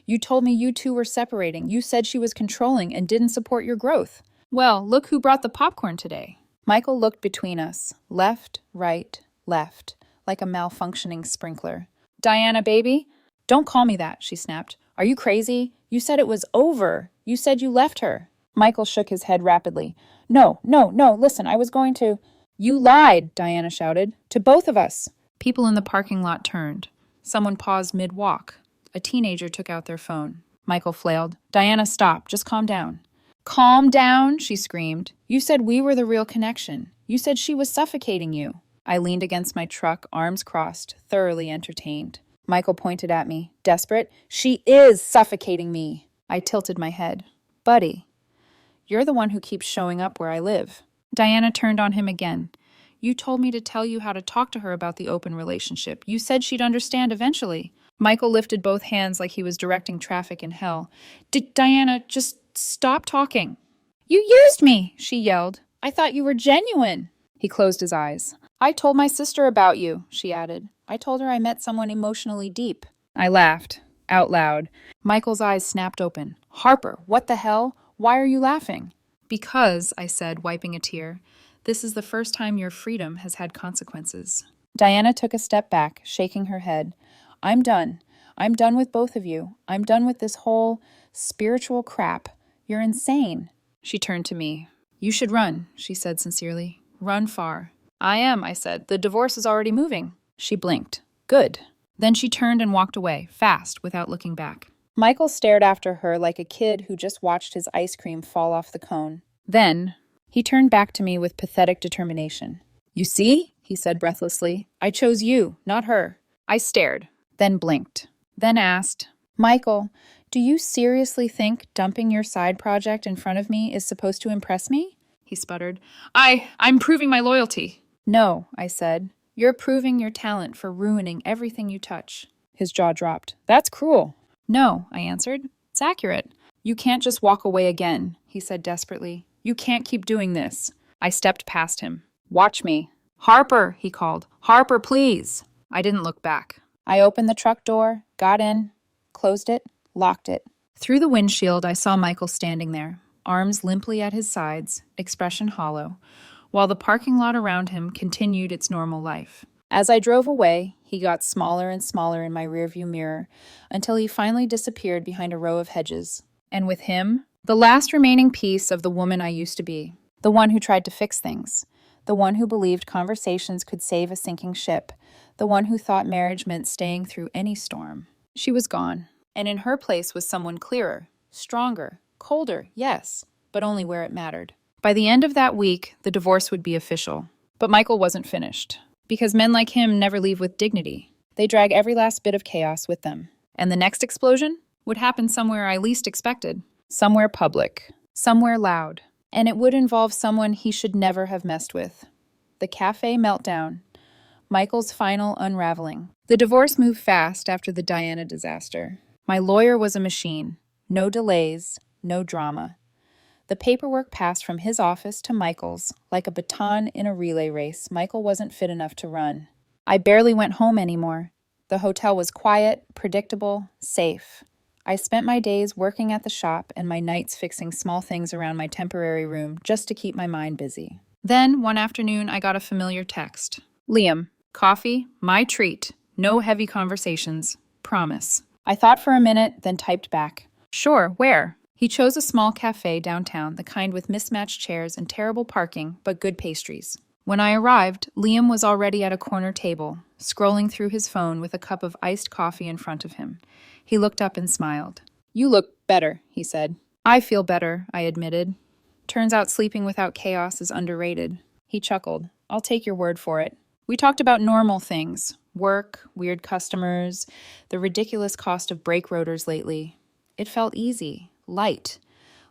You told me you two were separating. You said she was controlling and didn't support your growth. Well, look who brought the popcorn today. Michael looked between us, left, right, left, like a malfunctioning sprinkler. Diana, baby? Don't call me that, she snapped. Are you crazy? You said it was over. You said you left her. Michael shook his head rapidly. No, listen, I was going to... You lied, Diana shouted, to both of us. People in the parking lot turned. Someone paused mid-walk. A teenager took out their phone. Michael flailed. Diana, stop. Just calm down. Calm down, she screamed. You said we were the real connection. You said she was suffocating you. I leaned against my truck, arms crossed, thoroughly entertained. Michael pointed at me, desperate. She is suffocating me. I tilted my head. Buddy, you're the one who keeps showing up where I live. Diana turned on him again. You told me to tell you how to talk to her about the open relationship. You said she'd understand eventually. Michael lifted both hands like he was directing traffic in hell. Diana, just stop talking. You used me, she yelled. I thought you were genuine. He closed his eyes. I told my sister about you, she added. I told her I met someone emotionally deep. I laughed, out loud. Michael's eyes snapped open. Harper, what the hell? Why are you laughing? Because, I said, wiping a tear, this is the first time your freedom has had consequences. Diana took a step back, shaking her head. I'm done. I'm done with both of you. I'm done with this whole spiritual crap. You're insane. She turned to me. You should run, she said sincerely. Run far. I am, I said. The divorce is already moving. She blinked. Good. Then she turned and walked away, fast, without looking back. Michael stared after her like a kid who just watched his ice cream fall off the cone. Then, he turned back to me with pathetic determination. You see? He said breathlessly. I chose you, not her. I stared, then blinked, then asked, Michael, do you seriously think dumping your side project in front of me is supposed to impress me? He sputtered. I'm proving my loyalty. No, I said. You're proving your talent for ruining everything you touch. His jaw dropped. That's cruel. No, I answered. It's accurate. You can't just walk away again, he said desperately. You can't keep doing this. I stepped past him. Watch me. Harper, he called. Harper, please. I didn't look back. I opened the truck door, got in, closed it, locked it. Through the windshield, I saw Michael standing there, arms limply at his sides, expression hollow, while the parking lot around him continued its normal life. As I drove away, he got smaller and smaller in my rearview mirror until he finally disappeared behind a row of hedges. And with him, the last remaining piece of the woman I used to be, the one who tried to fix things, the one who believed conversations could save a sinking ship, the one who thought marriage meant staying through any storm. She was gone, and in her place was someone clearer, stronger, colder, yes, but only where it mattered. By the end of that week, the divorce would be official. But Michael wasn't finished, because men like him never leave with dignity. They drag every last bit of chaos with them. And the next explosion would happen somewhere I least expected, somewhere public, somewhere loud. And it would involve someone he should never have messed with. The cafe meltdown. Michael's final unraveling. The divorce moved fast after the Diana disaster. My lawyer was a machine. No delays, no drama. The paperwork passed from his office to Michael's. Like a baton in a relay race, Michael wasn't fit enough to run. I barely went home anymore. The hotel was quiet, predictable, safe. I spent my days working at the shop and my nights fixing small things around my temporary room just to keep my mind busy. Then, one afternoon, I got a familiar text. Liam, coffee, my treat. No heavy conversations. Promise. I thought for a minute, then typed back. Sure, where? He chose a small cafe downtown, the kind with mismatched chairs and terrible parking, but good pastries. When I arrived, Liam was already at a corner table, scrolling through his phone with a cup of iced coffee in front of him. He looked up and smiled. You look better, he said. I feel better, I admitted. Turns out sleeping without chaos is underrated. He chuckled. I'll take your word for it. We talked about normal things. Work, weird customers, the ridiculous cost of brake rotors lately. It felt easy, light,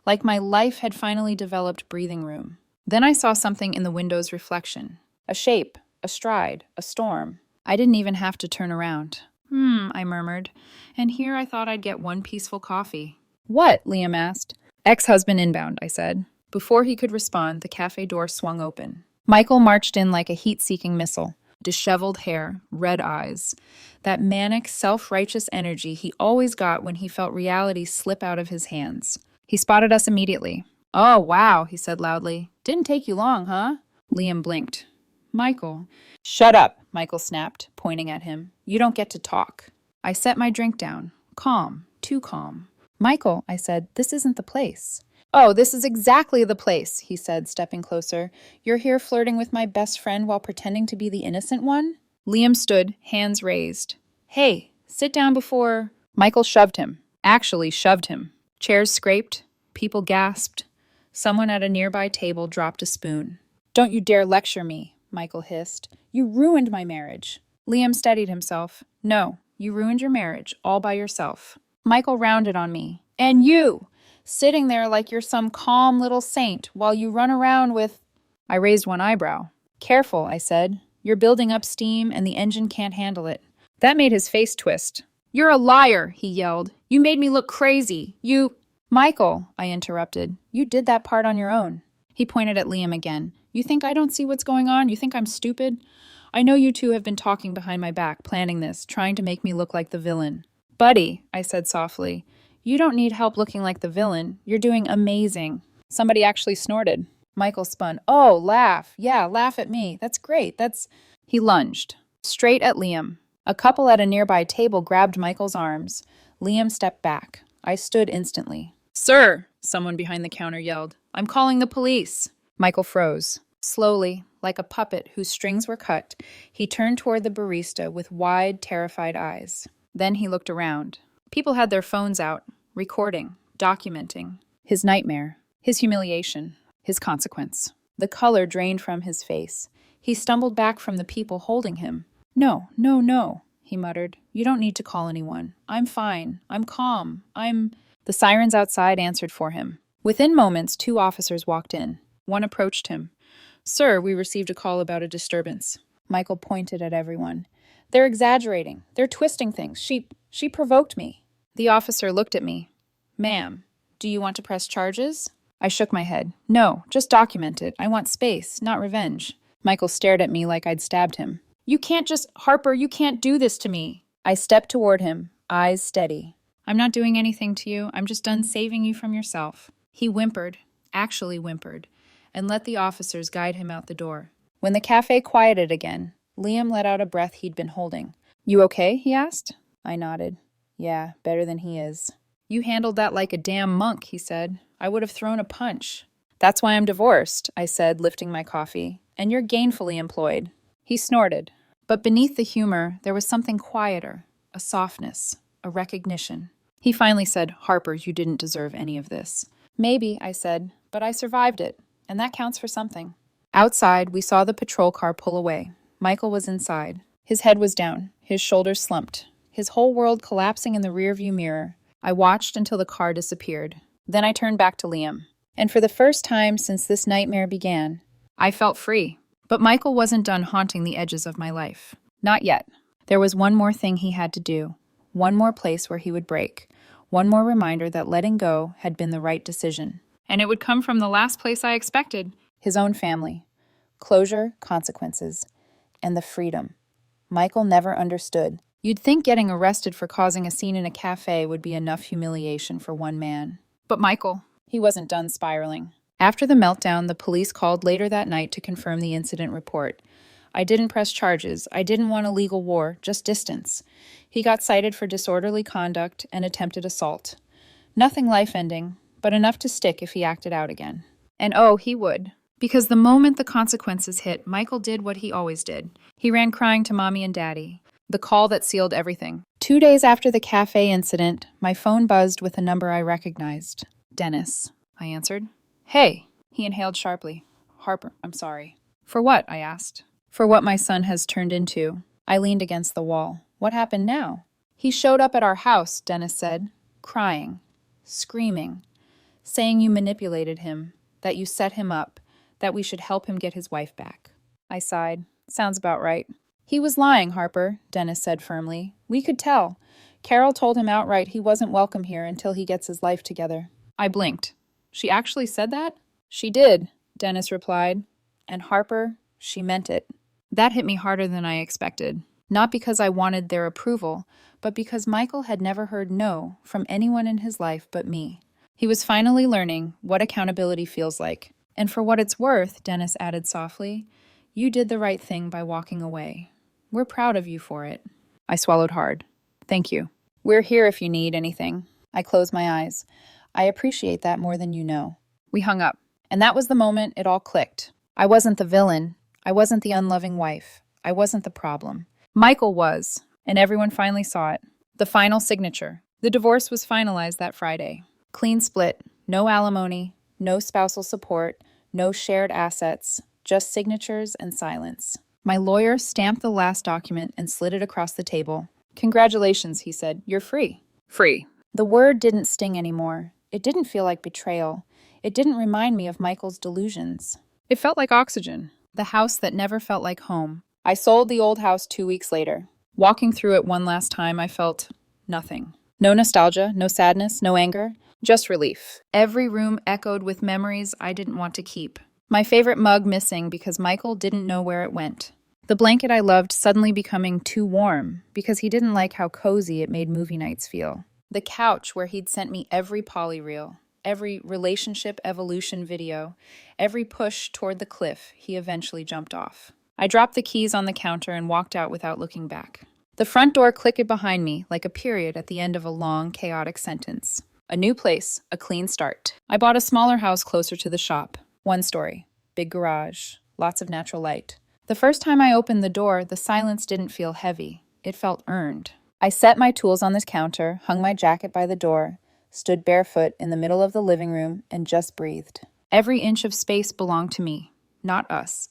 like my life had finally developed breathing room. Then I saw something in the window's reflection. A shape, a stride, a storm. I didn't even have to turn around. I murmured. And here I thought I'd get one peaceful coffee. What? Liam asked. Ex-husband inbound, I said. Before he could respond, the cafe door swung open. Michael marched in like a heat-seeking missile. Disheveled hair, red eyes. That manic, self-righteous energy he always got when he felt reality slip out of his hands. He spotted us immediately. Oh, wow, he said loudly. Didn't take you long, huh? Liam blinked. Michael. Shut up, Michael snapped, pointing at him. You don't get to talk. I set my drink down. Calm, too calm. Michael, I said, this isn't the place. Oh, this is exactly the place, he said, stepping closer. You're here flirting with my best friend while pretending to be the innocent one? Liam stood, hands raised. Hey, sit down before... Michael shoved him. Actually shoved him. Chairs scraped. People gasped. Someone at a nearby table dropped a spoon. Don't you dare lecture me, Michael hissed. You ruined my marriage. Liam steadied himself. No, you ruined your marriage, all by yourself. Michael rounded on me. And you! Sitting there like you're some calm little saint while you run around with... I raised one eyebrow. Careful, I said. You're building up steam and the engine can't handle it. That made his face twist. You're a liar, he yelled. You made me look crazy. You... Michael, I interrupted. You did that part on your own. He pointed at Liam again. You think I don't see what's going on? You think I'm stupid? I know you two have been talking behind my back, planning this, trying to make me look like the villain. Buddy, I said softly. You don't need help looking like the villain. You're doing amazing. Somebody actually snorted. Michael spun. Oh, laugh. Yeah, laugh at me. That's great. He lunged. straight at Liam. A couple at a nearby table grabbed Michael's arms. Liam stepped back. I stood instantly. "Sir!" someone behind the counter yelled. "I'm calling the police." Michael froze. Slowly, like a puppet whose strings were cut, he turned toward the barista with wide, terrified eyes. Then he looked around. People had their phones out, recording, documenting. His nightmare, his humiliation, his consequence. The color drained from his face. He stumbled back from the people holding him. "No, no, no," he muttered. "You don't need to call anyone. I'm fine. I'm calm. The sirens outside answered for him. Within moments, 2 officers walked in. One approached him. "Sir, we received a call about a disturbance." Michael pointed at everyone. "They're exaggerating. They're twisting things. She provoked me." The officer looked at me. "Ma'am, do you want to press charges?" I shook my head. "No, just document it. I want space, not revenge." Michael stared at me like I'd stabbed him. Harper, you can't do this to me." I stepped toward him, eyes steady. "I'm not doing anything to you. I'm just done saving you from yourself." He whimpered, actually whimpered, and let the officers guide him out the door. When the cafe quieted again, Liam let out a breath he'd been holding. "You okay?" he asked. I nodded. "Yeah, better than he is." "You handled that like a damn monk," he said. "I would have thrown a punch." "That's why I'm divorced," I said, lifting my coffee. "And you're gainfully employed." He snorted. But beneath the humor, there was something quieter, a softness, a recognition. He finally said, "Harper, you didn't deserve any of this." "Maybe," I said, "but I survived it, and that counts for something." Outside, we saw the patrol car pull away. Michael was inside. His head was down, his shoulders slumped, his whole world collapsing in the rearview mirror. I watched until the car disappeared. Then I turned back to Liam. And for the first time since this nightmare began, I felt free. But Michael wasn't done haunting the edges of my life. Not yet. There was one more thing he had to do. One more place where he would break. One more reminder that letting go had been the right decision. And it would come from the last place I expected. His own family. Closure, consequences, and the freedom. Michael never understood. You'd think getting arrested for causing a scene in a cafe would be enough humiliation for one man. But Michael, he wasn't done spiraling. After the meltdown, the police called later that night to confirm the incident report. I didn't press charges. I didn't want a legal war, just distance. He got cited for disorderly conduct and attempted assault. Nothing life-ending, but enough to stick if he acted out again. And oh, he would. Because the moment the consequences hit, Michael did what he always did. He ran crying to Mommy and Daddy. The call that sealed everything. 2 days after the cafe incident, my phone buzzed with a number I recognized. "Dennis," I answered. "Hey," he inhaled sharply. "Harper, I'm sorry." "For what?" I asked. "For what my son has turned into." I leaned against the wall. "What happened now?" "He showed up at our house," Dennis said, crying, screaming, saying you manipulated him, that you set him up, that we should help him get his wife back. I sighed. "Sounds about right." "He was lying, Harper," Dennis said firmly. "We could tell. Carol told him outright he wasn't welcome here until he gets his life together." I blinked. "She actually said that?" "She did," Dennis replied. "And Harper, she meant it." That hit me harder than I expected. Not because I wanted their approval, but because Michael had never heard no from anyone in his life but me. He was finally learning what accountability feels like. "And for what it's worth," Dennis added softly, "you did the right thing by walking away. We're proud of you for it." I swallowed hard. "Thank you. We're here if you need anything." I closed my eyes. "I appreciate that more than you know." We hung up. And that was the moment it all clicked. I wasn't the villain. I wasn't the unloving wife. I wasn't the problem. Michael was, and everyone finally saw it. The final signature. The divorce was finalized that Friday. Clean split. No alimony. No spousal support. No shared assets. Just signatures and silence. My lawyer stamped the last document and slid it across the table. "Congratulations," he said. "You're free." Free. The word didn't sting anymore. It didn't feel like betrayal. It didn't remind me of Michael's delusions. It felt like oxygen. The house that never felt like home. I sold the old house 2 weeks later. Walking through it one last time, I felt nothing. No nostalgia, no sadness, no anger. Just relief. Every room echoed with memories I didn't want to keep. My favorite mug missing because Michael didn't know where it went. The blanket I loved suddenly becoming too warm because he didn't like how cozy it made movie nights feel. The couch where he'd sent me every polyreel, every relationship evolution video, every push toward the cliff he eventually jumped off. I dropped the keys on the counter and walked out without looking back. The front door clicked behind me like a period at the end of a long, chaotic sentence. A new place, a clean start. I bought a smaller house closer to the shop. One story, big garage, lots of natural light. The first time I opened the door, the silence didn't feel heavy. It felt earned. I set my tools on this counter, hung my jacket by the door, stood barefoot in the middle of the living room, and just breathed. Every inch of space belonged to me, not us.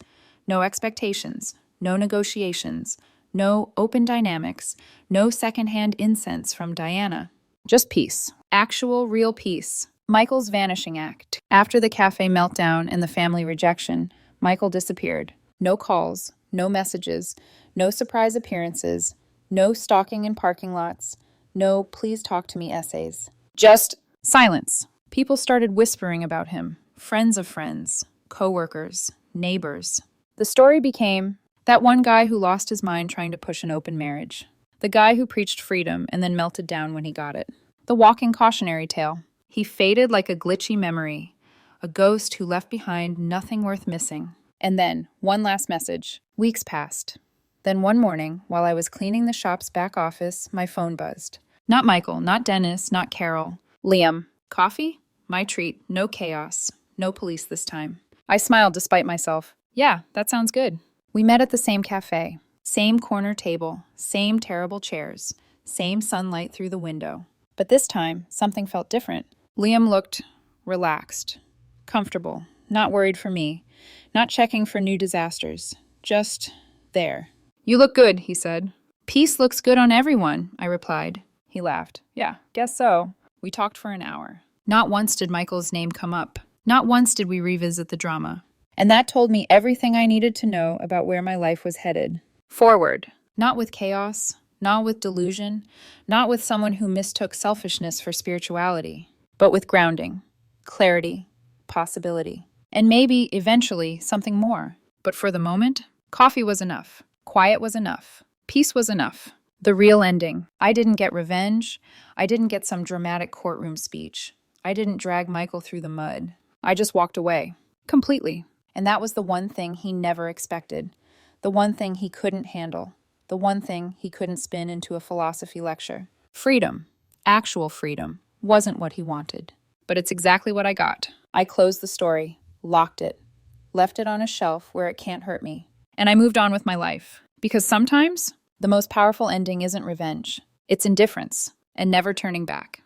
No expectations, no negotiations, no open dynamics, no secondhand incense from Diana. Just peace. Actual, real peace. Michael's vanishing act. After the cafe meltdown and the family rejection, Michael disappeared. No calls, no messages, no surprise appearances, no stalking in parking lots, no please talk to me essays. Just silence. People started whispering about him. Friends of friends, coworkers, neighbors. The story became that one guy who lost his mind trying to push an open marriage. The guy who preached freedom and then melted down when he got it. The walking cautionary tale. He faded like a glitchy memory, a ghost who left behind nothing worth missing. And then, one last message. Weeks passed. Then one morning, while I was cleaning the shop's back office, my phone buzzed. Not Michael, not Dennis, not Carol. Liam. Coffee? My treat. No chaos. No police this time. I smiled despite myself. Yeah, that sounds good. We met at the same cafe. Same corner table. Same terrible chairs. Same sunlight through the window. But this time, something felt different. Liam looked relaxed, comfortable, not worried for me, not checking for new disasters, just there. You look good, he said. Peace looks good on everyone, I replied. He laughed. Yeah, guess so. We talked for an hour. Not once did Michael's name come up. Not once did we revisit the drama. And that told me everything I needed to know about where my life was headed. Forward. Not with chaos, not with delusion, not with someone who mistook selfishness for spirituality, but with grounding, clarity, possibility, and maybe, eventually, something more. But for the moment, coffee was enough. Quiet was enough. Peace was enough. The real ending. I didn't get revenge. I didn't get some dramatic courtroom speech. I didn't drag Michael through the mud. I just walked away. Completely. And that was the one thing he never expected. The one thing he couldn't handle. The one thing he couldn't spin into a philosophy lecture. Freedom, actual freedom, wasn't what he wanted. But it's exactly what I got. I closed the story, locked it, left it on a shelf where it can't hurt me. And I moved on with my life. Because sometimes, the most powerful ending isn't revenge. It's indifference, and never turning back.